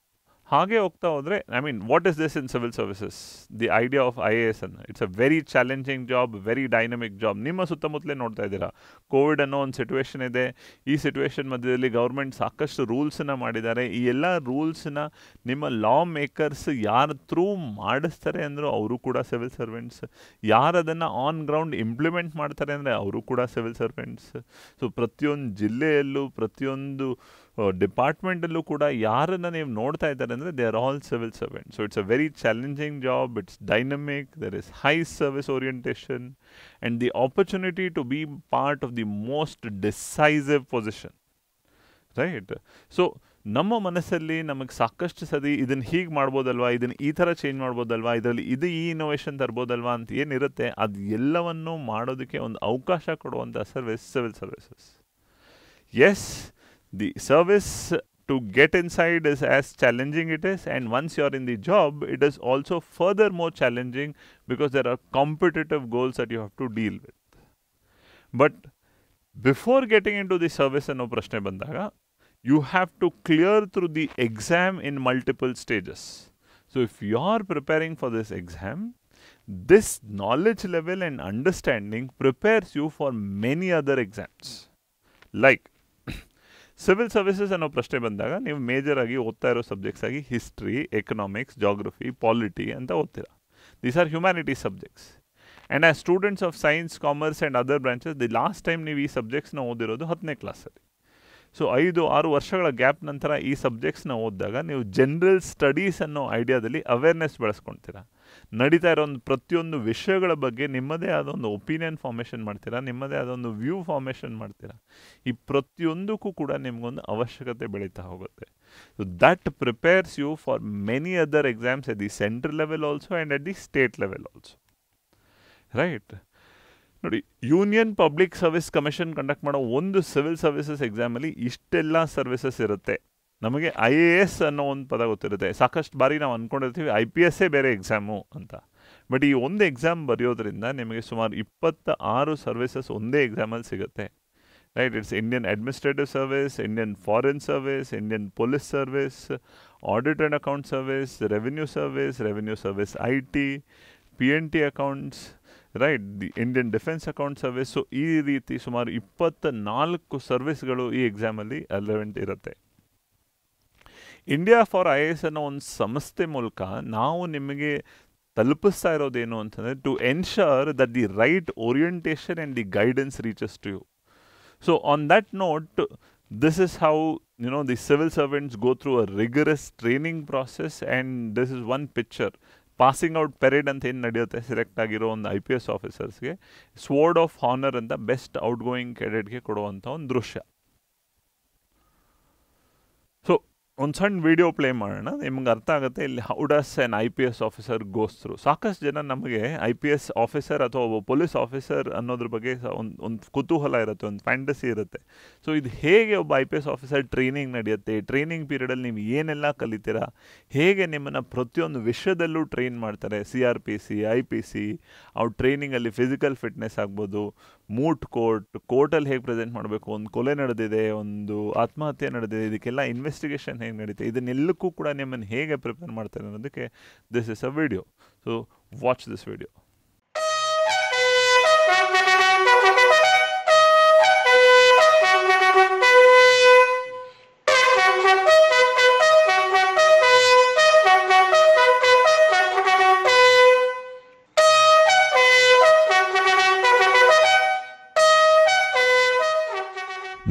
ಹಾಗೆ ಹೋಗ್ತಾ ಹೋದರೆ, I mean what is this in civil services? The idea of IAS ಅನ್ನು, it's a very challenging job, very dynamic job. ನಿಮ್ಮ ಸುತ್ತಮುತ್ತಲೇ ನೋಡ್ತಾ ಇದ್ದೀರಾ, ಕೋವಿಡ್ ಅನ್ನೋ ಒಂದು ಸಿಚುವೇಶನ್ ಇದೆ. ಈ ಸಿಚುವೇಶನ್ ಮಧ್ಯದಲ್ಲಿ ಗೌರ್ಮೆಂಟ್ ಸಾಕಷ್ಟು ರೂಲ್ಸನ್ನ ಮಾಡಿದ್ದಾರೆ. ಈ ಎಲ್ಲ ರೂಲ್ಸ್ನ ನಿಮ್ಮ ಲಾ ಮೇಕರ್ಸ್ ಯಾರ ಥ್ರೂ ಮಾಡಿಸ್ತಾರೆ ಅಂದರೂ ಅವರು ಕೂಡ ಸಿವಿಲ್ ಸರ್ವೆಂಟ್ಸ್. ಯಾರು ಅದನ್ನು ಆನ್ ಗ್ರೌಂಡ್ ಇಂಪ್ಲಿಮೆಂಟ್ ಮಾಡ್ತಾರೆ ಅಂದರೆ ಅವರು ಕೂಡ ಸಿವಿಲ್ ಸರ್ವೆಂಟ್ಸ್. ಸೊ ಪ್ರತಿಯೊಂದು ಜಿಲ್ಲೆಯಲ್ಲೂ, ಪ್ರತಿಯೊಂದು ಡಿಪಾರ್ಟ್ಮೆಂಟಲ್ಲೂ ಕೂಡ ಯಾರನ್ನು ನೀವು ನೋಡ್ತಾ ಇದ್ದಾರೆ ಅಂದರೆ they are all civil servant. So it's a very challenging job, it's dynamic, there is high service orientation and the opportunity to be part of the most decisive position, right? So ನಮ್ಮ ಮನಸ್ಸಲ್ಲಿ ನಮಗೆ ಸಾಕಷ್ಟು ಸತಿ ಇದನ್ನು ಹೀಗೆ ಮಾಡ್ಬೋದಲ್ವಾ, ಇದನ್ನು ಈ ಥರ ಚೇಂಜ್ ಮಾಡ್ಬೋದಲ್ವಾ, ಇದರಲ್ಲಿ ಈ ಇನೋವೇಷನ್ ತರ್ಬೋದಲ್ವಾ ಅಂತ ಏನಿರುತ್ತೆ, ಅದು ಎಲ್ಲವನ್ನೂ ಮಾಡೋದಕ್ಕೆ ಒಂದು ಅವಕಾಶ ಕೊಡುವಂಥ service civil services. Yes, the service to get inside is as challenging it is, and once you are in the job, it is also further more challenging because there are competitive goals that you have to deal with. But before getting into the service ಅನ್ನೋ ಪ್ರಶ್ನೆ ಬಂದಾಗ, you have to clear through the exam in multiple stages. So if you are preparing for this exam, this knowledge level and understanding prepares you for many other exams. Like civil services ಅನ್ನೋ ಪ್ರಶ್ನೆ ಬಂದಾಗ ನೀವು major ಆಗಿ ಓದ್ತಾ ಇರೋ subjects ಆಗಿ history, economics, geography, polity ಅಂತ ಓದ್ತೀರಾ. These are humanities subjects. And as students of science, commerce and other branches, the last time ನೀವು ಈ ಸಬ್ಜೆಕ್ಟ್ಸ್ನ ಓದಿರೋದು 10ನೇ ಕ್ಲಾಸಲ್ಲಿ. ಸೊ 5-6 ವರ್ಷಗಳ ಗ್ಯಾಪ್ ನಂತರ ಈ ಸಬ್ಜೆಕ್ಟ್ಸ್ನ ಓದಿದಾಗ ನೀವು ಜನರಲ್ ಸ್ಟಡೀಸ್ ಅನ್ನೋ ಐಡಿಯಾದಲ್ಲಿ ಅವೇರ್ನೆಸ್ ಬೆಳೆಸ್ಕೊಳ್ತೀರಾ. ನಡೀತಾ ಇರೋ ಒಂದು ಪ್ರತಿಯೊಂದು ವಿಷಯಗಳ ಬಗ್ಗೆ ನಿಮ್ಮದೇ ಆದ ಒಂದು ಒಪಿನಿಯನ್ ಫಾರ್ಮೇಷನ್ ಮಾಡ್ತೀರಾ, ನಿಮ್ಮದೇ ಆದ ಒಂದು ವ್ಯೂ ಫಾರ್ಮೇಷನ್ ಮಾಡ್ತೀರಾ. ಈ ಪ್ರತಿಯೊಂದಕ್ಕೂ ಕೂಡ ನಿಮಗೊಂದು ಅವಶ್ಯಕತೆ ಬೆಳೀತಾ ಹೋಗುತ್ತೆ. So that prepares you for many other exams at the central level also and at the state level also, right? ನೋಡಿ, Union Public Service Commission conduct ಮಾಡೋ ಒಂದು ಸಿವಿಲ್ ಸರ್ವಿಸಸ್ ಎಕ್ಸಾಮಲ್ಲಿ ಇಷ್ಟೆಲ್ಲ ಸರ್ವಿಸಸ್ ಇರುತ್ತೆ. ನಮಗೆ IAS ಅನ್ನೋ ಒಂದು ಪದ ಗೊತ್ತಿರುತ್ತೆ. ಸಾಕಷ್ಟು ಬಾರಿ ನಾವು ಅಂದ್ಕೊಂಡಿರ್ತೀವಿ IPS ಬೇರೆ ಎಕ್ಸಾಮು ಅಂತ. ಬಟ್ ಈ ಒಂದು ಎಕ್ಸಾಮ್ ಬರೆಯೋದ್ರಿಂದ ನಿಮಗೆ ಸುಮಾರು 26 ಸರ್ವಿಸಸ್ ಒಂದೇ ಎಕ್ಸಾಮಲ್ಲಿ ಸಿಗುತ್ತೆ, right? It's Indian administrative service, Indian foreign service, Indian police service, audit and account service, revenue service IT, P&T accounts, right? The Indian defence account service. So ಈ ರೀತಿ ಸುಮಾರು 24 ಸರ್ವಿಸ್ಗಳು ಈ ಎಕ್ಸಾಮಲ್ಲಿ ರೆಲೆವೆಂಟ್ ಇರುತ್ತೆ. India4IAS ಅನ್ನೋ ಒಂದು ಸಂಸ್ಥೆ ಮೂಲಕ ನಾವು ನಿಮಗೆ ತಲುಪಿಸ್ತಾ ಇರೋದೇನು ಅಂತಂದರೆ to ensure that the right orientation and the guidance reaches to you. So on that note, this is how, you know, the civil servants go through a rigorous training process, and this is one picture. Passing out parade ಅಂತ ಏನು ನಡೆಯುತ್ತೆ select ಆಗಿರೋ ಒಂದು IPS ಆಫೀಸರ್ಸ್ಗೆ sword of honour ಅಂತ best out going ಕೆಡೆಟ್ಗೆ ಕೊಡುವಂಥ ಒಂದು ದೃಶ್ಯ. So ಒಂದು ಸಣ್ಣ ವಿಡಿಯೋ ಪ್ಲೇ ಮಾಡೋಣ, ನಿಮ್ಗೆ ಅರ್ಥ ಆಗುತ್ತೆ ಇಲ್ಲಿ how does an IPS officer goes through. ಸಾಕಷ್ಟು ಜನ ನಮಗೆ IPS ಆಫೀಸರ್ ಅಥವಾ ಒಬ್ಬ ಪೊಲೀಸ್ ಆಫೀಸರ್ ಅನ್ನೋದ್ರ ಬಗ್ಗೆ ಒಂದು ಕುತೂಹಲ ಇರುತ್ತೆ, ಒಂದು ಫ್ಯಾಂಟಸಿ ಇರುತ್ತೆ. ಸೊ ಇದು ಹೇಗೆ ಒಬ್ಬ IPS ಆಫೀಸರ್ ಟ್ರೈನಿಂಗ್ ನಡೆಯುತ್ತೆ, ಟ್ರೈನಿಂಗ್ ಪೀರಿಯಡಲ್ಲಿ ನೀವು ಏನೆಲ್ಲ ಕಲಿತೀರಾ, ಹೇಗೆ ನಿಮ್ಮನ್ನು ಪ್ರತಿಯೊಂದು ವಿಷಯದಲ್ಲೂ ಟ್ರೈನ್ ಮಾಡ್ತಾರೆ, CRPC, IPC, ಅವ್ರ ಟ್ರೈನಿಂಗಲ್ಲಿ ಫಿಸಿಕಲ್ ಫಿಟ್ನೆಸ್ ಆಗ್ಬೋದು, ಮೂಟ್ ಕೋರ್ಟಲ್ಲಿ ಹೇಗೆ ಪ್ರೆಸೆಂಟ್ ಮಾಡಬೇಕು, ಒಂದು ಕೊಲೆ ನಡೆದಿದೆ, ಒಂದು ಆತ್ಮಹತ್ಯೆ ನಡೆದಿದೆ, ಇದಕ್ಕೆಲ್ಲ ಇನ್ವೆಸ್ಟಿಗೇಷನ್ ಹೇಗೆ ನಡೀತೆ, ಇದನ್ನೆಲ್ಲಕ್ಕೂ ಕೂಡ ನಿಮ್ಮನ್ನು ಹೇಗೆ ಪ್ರಿಪೇರ್ ಮಾಡ್ತಾರೆ ಅನ್ನೋದಕ್ಕೆ this is a video. So watch this video.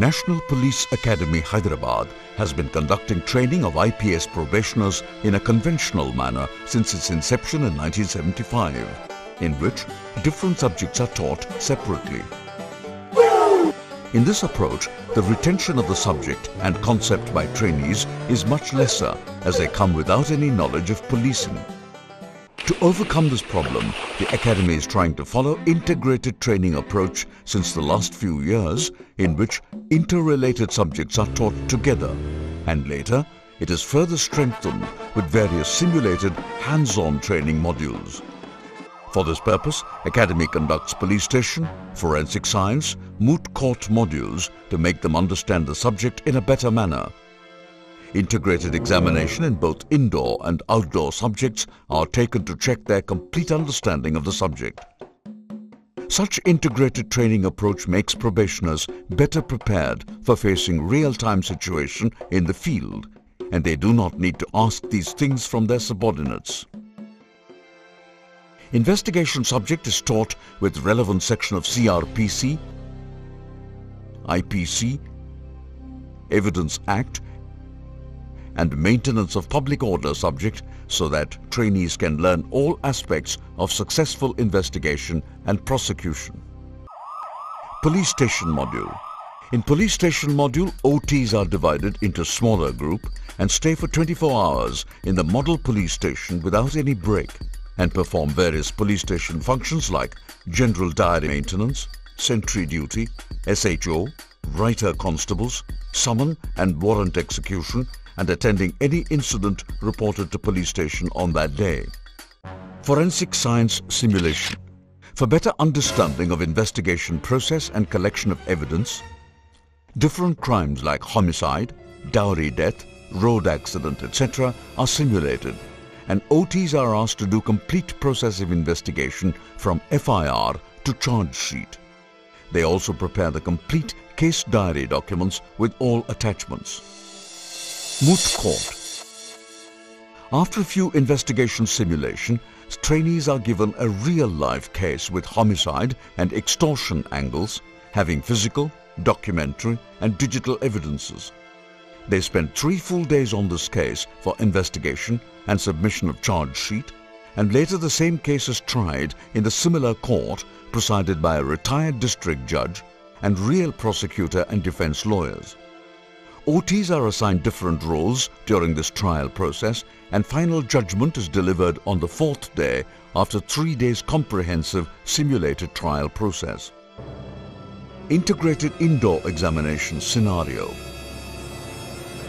National Police Academy, Hyderabad has been conducting training of IPS probationers in a conventional manner since its inception in 1975, in which different subjects are taught separately. In this approach, the retention of the subject and concept by trainees is much lesser as they come without any knowledge of policing. To overcome this problem, the Academy is trying to follow integrated training approach since the last few years, in which interrelated subjects are taught together, and later it is further strengthened with various simulated hands-on training modules. For this purpose, Academy conducts police station, forensic science, moot court modules to make them understand the subject in a better manner. Integrated examination in both indoor and outdoor subjects are taken to check their complete understanding of the subject. Such integrated training approach makes probationers better prepared for facing real-time situation in the field, and they do not need to ask these things from their subordinates. Investigation subject is taught with relevant section of CRPC, IPC, Evidence Act, and maintenance of public order subject so that trainees can learn all aspects of successful investigation and prosecution. Police Station Module. In Police Station Module, OTs are divided into smaller group and stay for 24 hours in the model police station without any break and perform various police station functions like general diary maintenance, sentry duty, SHO, writer constables, summon and warrant execution, and attending any incident reported to police station on that day. Forensic Science Simulation. For better understanding of investigation process and collection of evidence, different crimes like homicide, dowry death, road accident, etc. are simulated, and OTs are asked to do complete process of investigation from FIR to charge sheet. They also prepare the complete case diary documents with all attachments. Moot court. After a few investigation simulation, trainees are given a real-life case with homicide and extortion angles, having physical, documentary and digital evidences. They spend 3 full days on this case for investigation and submission of charge sheet, and later the same case is tried in the similar court presided by a retired district judge and real prosecutor and defense lawyers. OTs are assigned different roles during this trial process, and final judgment is delivered on the 4th day after 3 days comprehensive simulated trial process. Integrated indoor examination scenario.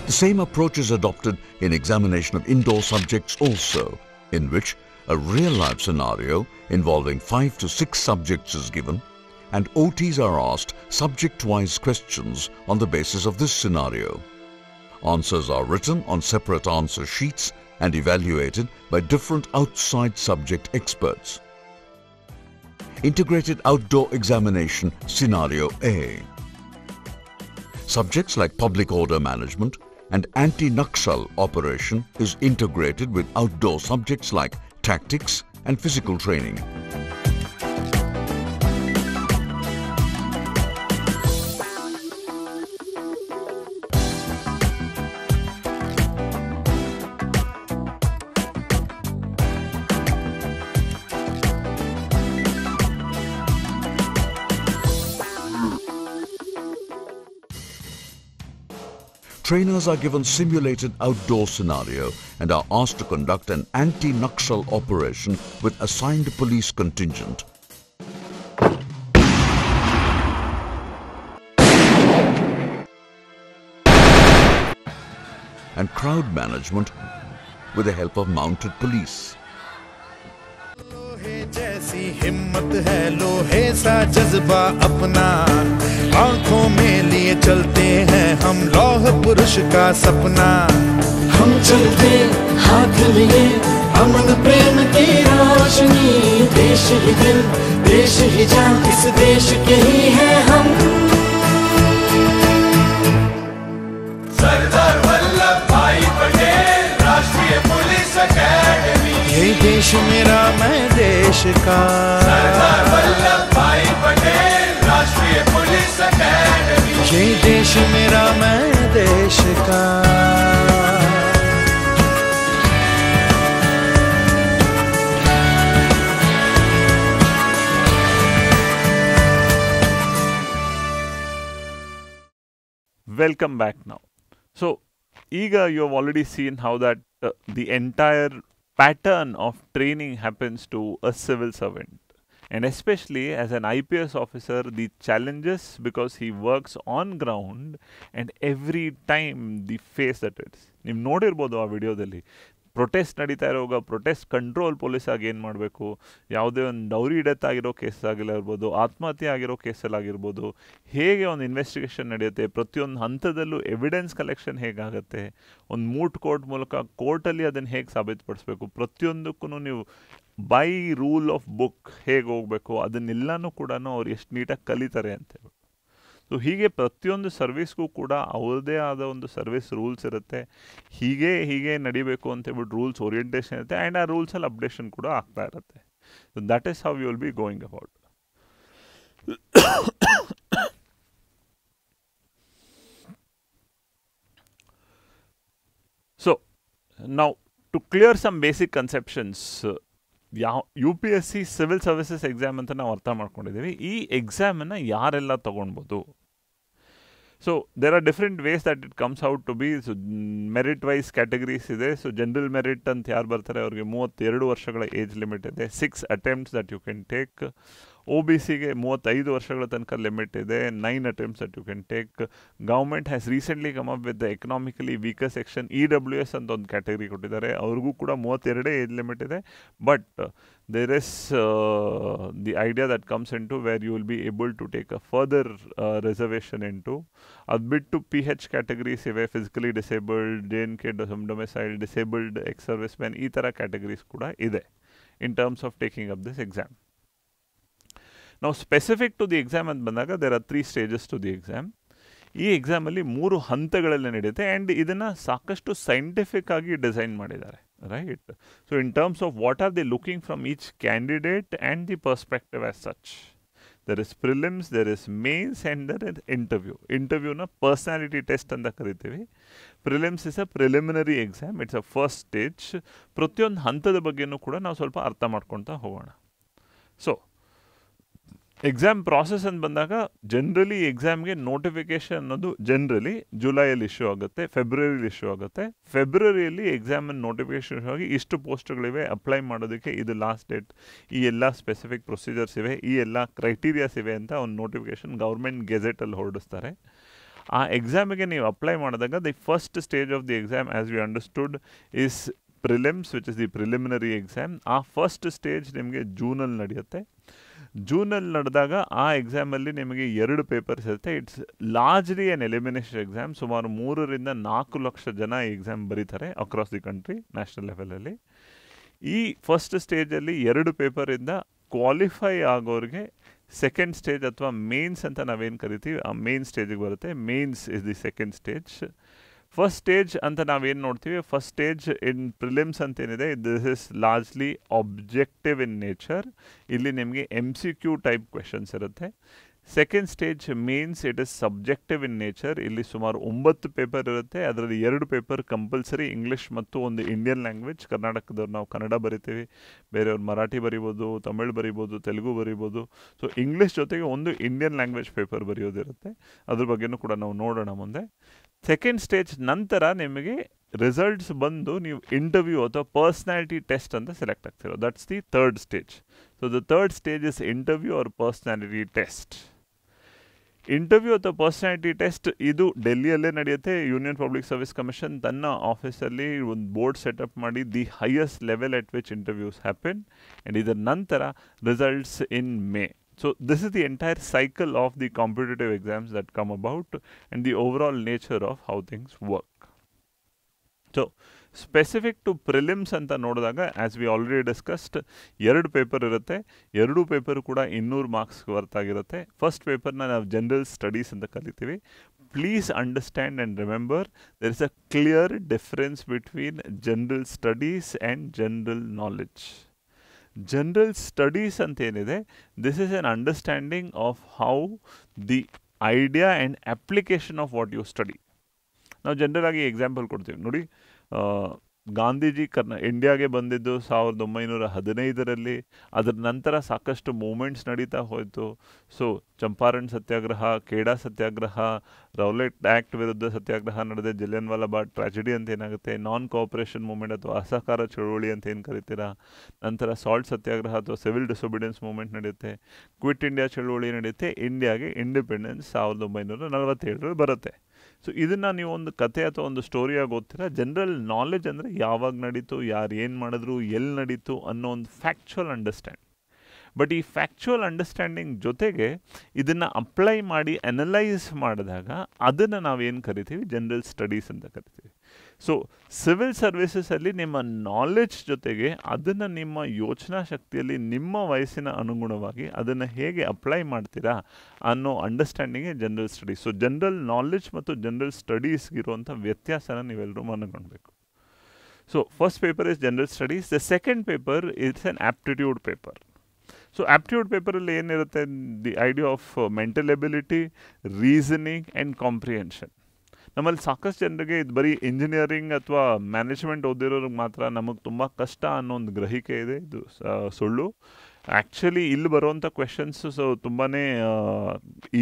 The same approach is adopted in examination of indoor subjects also, in which a real-life scenario involving 5 to 6 subjects is given, and OTs are asked subject-wise questions on the basis of this scenario. Answers are written on separate answer sheets and evaluated by different outside subject experts. Integrated outdoor examination scenario A. Subjects like public order management and anti-Naxal operation is integrated with outdoor subjects like tactics and physical training. Trainers are given simulated outdoor scenario and are asked to conduct an anti-Naxal operation with assigned police contingent. And crowd management with the help of mounted police. जैसी हिम्मत है लोहे सा जज्बा अपना, आंखों में लिए चलते हैं हम लौह पुरुष का सपना। हम चलते हाथ लिए अमन प्रेम की रोशनी, देश ही दिल देश ही जान, इस देश के ही हैं हम। सरदार वल्लभ भाई पटेल राष्ट्रीय पुलिस अकेडमी, ये देश मेरा मैं देश का। सरदार वल्लभ भाई पटेल राष्ट्रीय पुलिस अकेडमी, ये देश मेरा मैं देश का। Welcome back now. So, Iga, you have already seen how that the entire pattern of training happens to a civil servant. And especially as an IPS officer, the challenges because he works on ground and every time the face that it's. ನೀವು ನೋಡಿರ್ಬೋದು ಆ ವಿಡಿಯೋದಲ್ಲಿ protest ನಡೀತಾ ಇರೋವಾಗ protest control police ಆಗಿ ಏನು ಮಾಡಬೇಕು, ಯಾವುದೇ ಒಂದು ಡೌರಿ ಡೆತ್ ಆಗಿರೋ ಕೇಸ್ ಆಗಿರ್ಬೋದು, ಆತ್ಮಹತ್ಯೆ ಆಗಿರೋ ಕೇಸಲ್ಲಾಗಿರ್ಬೋದು, ಹೇಗೆ ಒಂದು ಇನ್ವೆಸ್ಟಿಗೇಷನ್ ನಡೆಯುತ್ತೆ, ಪ್ರತಿಯೊಂದು ಹಂತದಲ್ಲೂ ಎವಿಡೆನ್ಸ್ ಕಲೆಕ್ಷನ್ ಹೇಗಾಗುತ್ತೆ, ಒಂದು ಮೂಟ್ ಕೋರ್ಟ್ ಮೂಲಕ ಕೋರ್ಟಲ್ಲಿ ಅದನ್ನು ಹೇಗೆ ಸಾಬೀತುಪಡಿಸ್ಬೇಕು, ಪ್ರತಿಯೊಂದಕ್ಕೂ ನೀವು ಬೈ ರೂಲ್ ಆಫ್ ಬುಕ್ ಹೇಗೆ ಹೋಗಬೇಕು ಅದನ್ನೆಲ್ಲನೂ ಕೂಡ ಅವ್ರು ಎಷ್ಟು ನೀಟಾಗಿ ಕಲಿತಾರೆ ಅಂತೇಳಿ. ಸೊ ಹೀಗೆ ಪ್ರತಿಯೊಂದು ಸರ್ವಿಸ್ಗೂ ಕೂಡ ಅವ್ರದ್ದೇ ಆದ ಒಂದು ಸರ್ವಿಸ್ ರೂಲ್ಸ್ ಇರುತ್ತೆ. ಹೀಗೆ ನಡಿಬೇಕು ಅಂತೇಳ್ಬಿಟ್ಟು ರೂಲ್ಸ್ ಓರಿಯೆಂಟೇಷನ್ ಇರುತ್ತೆ, ಆ್ಯಂಡ್ ಆ ರೂಲ್ಸಲ್ಲಿ ಅಪ್ಡೇಷನ್ ಕೂಡ ಆಗ್ತಾ ಇರುತ್ತೆ. So that is how you will be going about. So now to clear some basic conceptions, UPSC civil services exam ಅಂತ ನಾವು ಅರ್ಥ ಮಾಡ್ಕೊಂಡಿದ್ದೀವಿ. ಈ ಎಕ್ಸಾಮನ್ನು ಯಾರೆಲ್ಲ ತೊಗೊಳ್ಬೋದು? So there are different ways that it comes out to be. So merit wise categories ಇದೆ. So general merit ಅಂತ ಯಾರು ಬರ್ತಾರೆ ಅವ್ರಿಗೆ 32 ವರ್ಷಗಳ ಏಜ್ ಲಿಮಿಟ್ ಇದೆ. 6 attempts that you can take. OBCಗೆ 35 ವರ್ಷಗಳ ತನಕ ಲಿಮಿಟ್ ಇದೆ. 9 attempts that you can take. Government has recently come up with the economically weaker section EWS ಅಂತ ಒಂದು ಕ್ಯಾಟಗರಿ ಕೊಟ್ಟಿದ್ದಾರೆ. ಅವ್ರಿಗೂ ಕೂಡ 32 ಏಜ್ ಲಿಮಿಟ್ ಇದೆ. But there is the idea that comes into where you will be able to take a further reservation into. ಅದು ಬಿಟ್ಟು PH categories ಇವೆ. Physically disabled, JNK domicile, disabled, ex service man, ಈ ಥರ categories ಕೂಡ ಇದೆ in terms of taking up this exam. ನಾವು specific to the exam ಅಂತ ಬಂದಾಗ there are 3 stages to the exam. ಈ ಎಕ್ಸಾಮಲ್ಲಿ 3 ಹಂತಗಳಲ್ಲಿ ನಡೆಯುತ್ತೆ, ಆ್ಯಂಡ್ ಇದನ್ನು ಸಾಕಷ್ಟು ಸೈಂಟಿಫಿಕ್ ಆಗಿ ಡಿಸೈನ್ ಮಾಡಿದ್ದಾರೆ, right? So in terms of what are they looking from each candidate and the perspective as such. There is prelims, there is mains and there is interview. ಇಂಟರ್ವ್ಯೂನ personality test ಅಂತ ಕರಿತೀವಿ. Prelims is a preliminary exam, it's a first stage. ಪ್ರತಿಯೊಂದು ಹಂತದ ಬಗ್ಗೆನೂ ಕೂಡ ನಾವು ಸ್ವಲ್ಪ ಅರ್ಥ ಮಾಡ್ಕೊಳ್ತಾ ಹೋಗೋಣ. ಸೊ ಎಕ್ಸಾಮ್ ಪ್ರಾಸೆಸ್ ಅಂತ ಬಂದಾಗ ಜನರಲಿ ಎಕ್ಸಾಮ್ಗೆ ನೋಟಿಫಿಕೇಶನ್ ಅನ್ನೋದು ಜನರಲಿ ಜುಲೈಯಲ್ಲಿ ಇಶ್ಯೂ ಆಗುತ್ತೆ, ಫೆಬ್ರವರಿಲಿ ಇಶ್ಯೂ ಆಗುತ್ತೆ. ಫೆಬ್ರವರಿಯಲ್ಲಿ ಎಕ್ಸಾಮ್ ನೋಟಿಫಿಕೇಶನ್ ಆಗಿ ಇಷ್ಟು ಪೋಸ್ಟ್ಗಳಿವೆ, ಅಪ್ಲೈ ಮಾಡೋದಕ್ಕೆ ಇದು ಲಾಸ್ಟ್ ಡೇಟ್, ಈ ಎಲ್ಲ ಸ್ಪೆಸಿಫಿಕ್ ಪ್ರೊಸೀಜರ್ಸ್ ಇವೆ, ಈ ಎಲ್ಲ ಕ್ರೈಟೀರಿಯಾಸ್ ಇವೆ ಅಂತ ಒಂದು ನೋಟಿಫಿಕೇಶನ್ ಗೌರ್ಮೆಂಟ್ ಗೆಜೆಟಲ್ಲಿ ಹೊರಡಿಸ್ತಾರೆ. ಆ ಎಕ್ಸಾಮಿಗೆ ನೀವು ಅಪ್ಲೈ ಮಾಡಿದಾಗ the first stage of the exam as we understood is prelims, which is the preliminary exam. ಆ ಫಸ್ಟ್ ಸ್ಟೇಜ್ ನಿಮಗೆ ಜೂನಲ್ಲಿ ನಡೆಯುತ್ತೆ. ಜೂನಲ್ಲಿ ನಡೆದಾಗ ಆ ಎಕ್ಸಾಮಲ್ಲಿ ನಿಮಗೆ 2 ಪೇಪರ್ಸ್ ಇರುತ್ತೆ. It's largely an elimination exam. ಸುಮಾರು 3 ರಿಂದ 4 ಲಕ್ಷ ಜನ ಈ ಎಕ್ಸಾಮ್ ಬರೀತಾರೆ ಅಕ್ರಾಸ್ ದಿ ಕಂಟ್ರಿ, ನ್ಯಾಷನಲ್ ಲೆವೆಲಲ್ಲಿ. ಈ ಫಸ್ಟ್ ಸ್ಟೇಜಲ್ಲಿ 2 ಪೇಪರಿಂದ ಕ್ವಾಲಿಫೈ ಆಗೋರಿಗೆ ಸೆಕೆಂಡ್ ಸ್ಟೇಜ್ ಅಥವಾ ಮೇನ್ಸ್ ಅಂತ ನಾವೇನು ಕರಿತೀವಿ ಆ ಮೇನ್ ಸ್ಟೇಜಿಗೆ ಬರುತ್ತೆ. Mains is the second stage. First stage ಅಂತ ನಾವೇನು ನೋಡ್ತೀವಿ, ಫಸ್ಟ್ ಸ್ಟೇಜ್ ಇನ್ ಪ್ರಿಲಿಮ್ಸ್ ಅಂತೇನಿದೆ, this is largely objective in nature. ಇಲ್ಲಿ ನಿಮಗೆ MCQ ಟೈಪ್ ಕ್ವೆಶನ್ಸ್ ಇರುತ್ತೆ. Second stage mains, it is subjective in nature. ಇಲ್ಲಿ ಸುಮಾರು 9 ಪೇಪರ್ ಇರುತ್ತೆ. ಅದರಲ್ಲಿ 2 ಪೇಪರ್ ಕಂಪಲ್ಸರಿ, ಇಂಗ್ಲೀಷ್ ಮತ್ತು ಒಂದು ಇಂಡಿಯನ್ ಲ್ಯಾಂಗ್ವೇಜ್. ಕರ್ನಾಟಕದವ್ರು ನಾವು ಕನ್ನಡ ಬರಿತೀವಿ, ಬೇರೆಯವ್ರು ಮರಾಠಿ ಬರಿಬೋದು, ತಮಿಳ್ ಬರಿಬೋದು, ತೆಲುಗು ಬರಿಬೋದು. ಸೊ ಇಂಗ್ಲೀಷ್ ಜೊತೆಗೆ ಒಂದು ಇಂಡಿಯನ್ ಲ್ಯಾಂಗ್ವೇಜ್ ಪೇಪರ್ ಬರೆಯೋದಿರುತ್ತೆ. ಅದ್ರ ಬಗ್ಗೆನೂ ಕೂಡ ನಾವು ನೋಡೋಣ ಮುಂದೆ. ಸೆಕೆಂಡ್ ಸ್ಟೇಜ್ ನಂತರ ನಿಮಗೆ ರಿಸಲ್ಟ್ಸ್ ಬಂದು ನೀವು ಇಂಟರ್ವ್ಯೂ ಅಥವಾ ಪರ್ಸ್ನಾಲಿಟಿ ಟೆಸ್ಟ್ ಅಂತ ಸೆಲೆಕ್ಟ್ ಆಗ್ತಿರೋ. That's the third stage. So the third stage is interview or personality test. Interview ಅಥವಾ ಪರ್ಸ್ನಾಲಿಟಿ ಟೆಸ್ಟ್ ಇದು ಡೆಲ್ಲಿಯಲ್ಲೇ ನಡೆಯುತ್ತೆ. ಯೂನಿಯನ್ ಪಬ್ಲಿಕ್ ಸರ್ವಿಸ್ ಕಮಿಷನ್ ತನ್ನ ಆಫೀಸಲ್ಲಿ ಒಂದು ಬೋರ್ಡ್ ಸೆಟಪ್ ಮಾಡಿ the highest level at which interviews happen, and ಇದರ ನಂತರ results in May. So this is the entire cycle of the competitive exams that come about and the overall nature of how things work. So specific to prelims anta nodadaga, as we already discussed, 2 paper irutte. 2 paper kuda 200 marks worth agirutte. First paper na ನಾವು general studies anta ಕಲಿತೀವಿ. Please understand and remember, there is a clear difference between general studies and general knowledge. General studies ಅಂತೇನಿದೆ, this is an understanding of how the idea and application of what you study. ನಾವು general ಆಗಿ example ಕೊಡ್ತೀವಿ ನೋಡಿ. ಗಾಂಧೀಜಿ ಇಂಡಿಯಾಗೆ ಬಂದಿದ್ದು 1915ರಲ್ಲಿ. ಅದರ ನಂತರ ಸಾಕಷ್ಟು moments ನಡೀತಾ ಹೋಯಿತು. ಸೊ ಚಂಪಾರಣ್ ಸತ್ಯಾಗ್ರಹ, ಖೇಡಾ ಸತ್ಯಾಗ್ರಹ, ರೌಲೆಟ್ ಆ್ಯಕ್ಟ್ ವಿರುದ್ಧ ಸತ್ಯಾಗ್ರಹ ನಡೆದ, ಜಲಿಯನ್ವಾಲಾ ಬಾಗ್ ಟ್ರಾಜಿಡಿ ಅಂತ ಏನಾಗುತ್ತೆ, ನಾನ್ ಕೋಆಪರೇಷನ್ ಮೂವ್ಮೆಂಟ್ ಅಥವಾ ಅಸಹಕಾರ ಚಳುವಳಿ ಅಂತ ಏನು ಕರಿತೀರಾ. ನಂತರ ಸಾಲ್ಟ್ ಸತ್ಯಾಗ್ರಹ ಅಥವಾ ಸಿವಿಲ್ ಡಿಸೊಬಿಡಿಯನ್ಸ್ ಮೂವ್ಮೆಂಟ್ ನಡೆಯುತ್ತೆ. ಕ್ವಿಟ್ ಇಂಡಿಯಾ ಚಳುವಳಿ ನಡೆಯುತ್ತೆ. ಇಂಡಿಯಾಗೆ ಇಂಡಿಪೆಂಡೆನ್ಸ್ 1947 ಬರುತ್ತೆ. ಸೊ ಇದನ್ನು ನೀವು ಒಂದು ಕತೆ ಅಥವಾ ಒಂದು ಸ್ಟೋರಿಯಾಗಿ ಓದ್ತೀರಾ. ಜನರಲ್ ನಾಲೆಜ್ ಅಂದರೆ ಯಾವಾಗ ನಡೀತು, ಯಾರು ಏನು ಮಾಡಿದ್ರು, ಎಲ್ಲಿ ನಡೀತು ಅನ್ನೋ ಒಂದು ಫ್ಯಾಕ್ಚುಯಲ್ ಅಂಡರ್ಸ್ಟ್ಯಾಂಡ್. ಬಟ್ ಈ ಫ್ಯಾಕ್ಚುಯಲ್ ಅಂಡರ್ಸ್ಟ್ಯಾಂಡಿಂಗ್ ಜೊತೆಗೆ ಇದನ್ನು ಅಪ್ಲೈ ಮಾಡಿ ಅನಲೈಸ್ ಮಾಡಿದಾಗ ಅದನ್ನು ನಾವೇನು ಕರಿತೀವಿ, ಜನರಲ್ ಸ್ಟಡೀಸ್ ಅಂತ ಕರಿತೀವಿ. ಸೊ ಸಿವಿಲ್ ಸರ್ವಿಸಸಲ್ಲಿ ನಿಮ್ಮ ನಾಲೆಡ್ಜ್ ಜೊತೆಗೆ ಅದನ್ನು ನಿಮ್ಮ ಯೋಚನಾ ಶಕ್ತಿಯಲ್ಲಿ ನಿಮ್ಮ ವಯಸ್ಸಿನ ಅನುಗುಣವಾಗಿ ಅದನ್ನು ಹೇಗೆ ಅಪ್ಲೈ ಮಾಡ್ತೀರಾ ಅನ್ನೋ ಅಂಡರ್ಸ್ಟ್ಯಾಂಡಿಂಗೇ general studies. So general knowledge ಮತ್ತು ಜನರಲ್ ಸ್ಟಡೀಸ್ಗಿರುವಂಥ ವ್ಯತ್ಯಾಸನ ನೀವೆಲ್ಲರೂ ಮನಗೊಂಡ್ಬೇಕು. So first paper is general studies. The second paper it's on aptitude paper. So aptitude ಪೇಪರಲ್ಲಿ ಏನಿರುತ್ತೆ, the idea of mental ability, reasoning and comprehension. ನಮ್ಮಲ್ಲಿ ಸಾಕಷ್ಟು ಜನರಿಗೆ ಇದು ಬರೀ ಇಂಜಿನಿಯರಿಂಗ್ ಅಥವಾ ಮ್ಯಾನೇಜ್ಮೆಂಟ್ ಓದಿರೋರಿಗೆ ಮಾತ್ರ ನಮಗೆ ತುಂಬ ಕಷ್ಟ ಅನ್ನೋ ಒಂದು ಗ್ರಹಿಕೆ ಇದೆ. ಇದು ಸುಳ್ಳು. ಆ್ಯಕ್ಚುಲಿ ಇಲ್ಲಿ ಬರುವಂಥ ಕ್ವೆಶನ್ಸು ತುಂಬಾ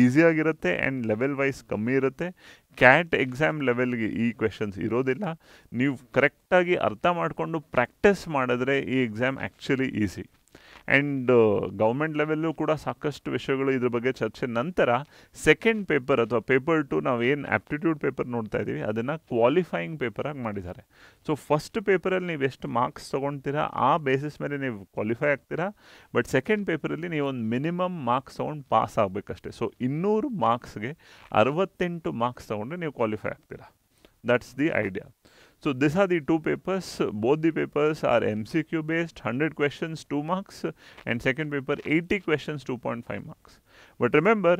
ಈಸಿಯಾಗಿರುತ್ತೆ ಆ್ಯಂಡ್ ಲೆವೆಲ್ ವೈಸ್ ಕಮ್ಮಿ ಇರುತ್ತೆ. ಕ್ಯಾಟ್ ಎಕ್ಸಾಮ್ ಲೆವೆಲ್ಗೆ ಈ ಕ್ವೆಶನ್ಸ್ ಇರೋದಿಲ್ಲ. ನೀವು ಕರೆಕ್ಟಾಗಿ ಅರ್ಥ ಮಾಡಿಕೊಂಡು ಪ್ರಾಕ್ಟೀಸ್ ಮಾಡಿದ್ರೆ ಈ exam actually easy. And government ಲೆವೆಲ್ಲೂ ಕೂಡ ಸಾಕಷ್ಟು ವಿಷಯಗಳು ಇದ್ರ ಬಗ್ಗೆ ಚರ್ಚೆ ನಂತರ ಸೆಕೆಂಡ್ ಪೇಪರ್ ಅಥವಾ ಪೇಪರ್ 2 ನಾವೇನು ಆ್ಯಪ್ಟಿಟ್ಯೂಡ್ ಪೇಪರ್ ನೋಡ್ತಾ ಇದ್ದೀವಿ ಅದನ್ನು ಕ್ವಾಲಿಫೈಯಿಂಗ್ ಪೇಪರಾಗಿ ಮಾಡಿದ್ದಾರೆ. ಸೊ ಫಸ್ಟ್ ಪೇಪರಲ್ಲಿ ನೀವು ಎಷ್ಟು ಮಾರ್ಕ್ಸ್ ತೊಗೊಳ್ತೀರಾ ಆ ಬೇಸಿಸ್ ಮೇಲೆ ನೀವು ಕ್ವಾಲಿಫೈ ಆಗ್ತೀರಾ. ಬಟ್ ಸೆಕೆಂಡ್ ಪೇಪರಲ್ಲಿ ನೀವು ಒಂದು ಮಿನಿಮಮ್ ಮಾರ್ಕ್ಸ್ ತೊಗೊಂಡು ಪಾಸ್ ಆಗಬೇಕಷ್ಟೇ. ಸೊ 200 ಮಾರ್ಕ್ಸ್ಗೆ 68 ಮಾರ್ಕ್ಸ್ ತೊಗೊಂಡ್ರೆ ನೀವು ಕ್ವಾಲಿಫೈ ಆಗ್ತೀರಾ. That's the idea. So these are the two papers. Both the papers are MCQ based, 100 questions 2 marks, and second paper 80 questions 2.5 marks. But remember,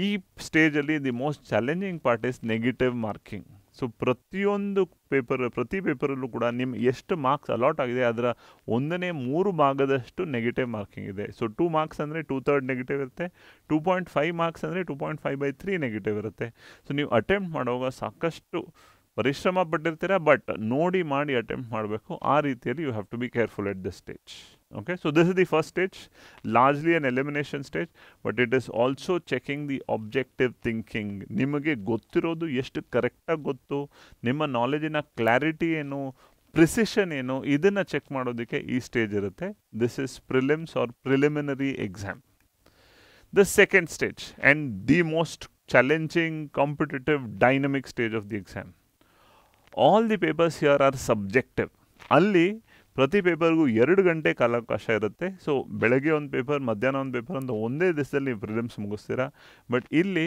ಈ ಸ್ಟೇಜಲ್ಲಿ the most challenging part is negative marking. So ಪ್ರತಿ ಪೇಪರಲ್ಲೂ ಕೂಡ ನಿಮ್ಗೆ ಎಷ್ಟು marks allot ಆಗಿದೆ ಅದರ 1/3 ಭಾಗದಷ್ಟು negative marking ಇದೆ. ಸೊ 2 ಮಾರ್ಕ್ಸ್ ಅಂದರೆ 2/3 ನೆಗೆಟಿವ್ ಇರುತ್ತೆ, 2.5 ಮಾರ್ಕ್ಸ್ ಅಂದರೆ 2.5/3 ನೆಗೆಟಿವ್ ಇರುತ್ತೆ. ಸೊ ನೀವು ಅಟೆಂಪ್ಟ್ ಮಾಡುವಾಗ ಸಾಕಷ್ಟು ಪರಿಶ್ರಮ ಪಟ್ಟಿರ್ತೀರ, ಬಟ್ ನೋಡಿ ಮಾಡಿ ಅಟೆಂಪ್ಟ್ ಮಾಡಬೇಕು. ಆ ರೀತಿಯಲ್ಲಿ you have to be careful at this stage. Okay, so this is the first stage, largely an elimination stage, but it is also checking the objective thinking. ನಿಮಗೆ ಗೊತ್ತಿರೋದು ಎಷ್ಟು ಕರೆಕ್ಟಾಗಿ ಗೊತ್ತು, ನಿಮ್ಮ ನಾಲೆಜಿನ ಕ್ಲಾರಿಟಿ ಏನು, ಪ್ರಿಸಿಷನ್ ಏನು, ಇದನ್ನು ಚೆಕ್ ಮಾಡೋದಕ್ಕೆ ಈ ಸ್ಟೇಜ್ ಇರುತ್ತೆ. This is prelims or preliminary exam. The second stage and the most challenging, competitive, dynamic stage of the exam. All the papers here are subjective. ಅಲ್ಲಿ ಪ್ರತಿ ಪೇಪರ್ಗೂ 2 ಗಂಟೆ ಕಾಲಾವಕಾಶ ಇರುತ್ತೆ. ಸೊ ಬೆಳಗ್ಗೆ ಒಂದು ಪೇಪರ್, ಮಧ್ಯಾಹ್ನ ಒಂದು ಪೇಪರ್ ಅಂತ ಒಂದೇ ದಿವಸದಲ್ಲಿ ನೀವು ಪ್ರಿಲಿಮ್ಸ್ ಮುಗಿಸ್ತೀರಾ. ಬಟ್ ಇಲ್ಲಿ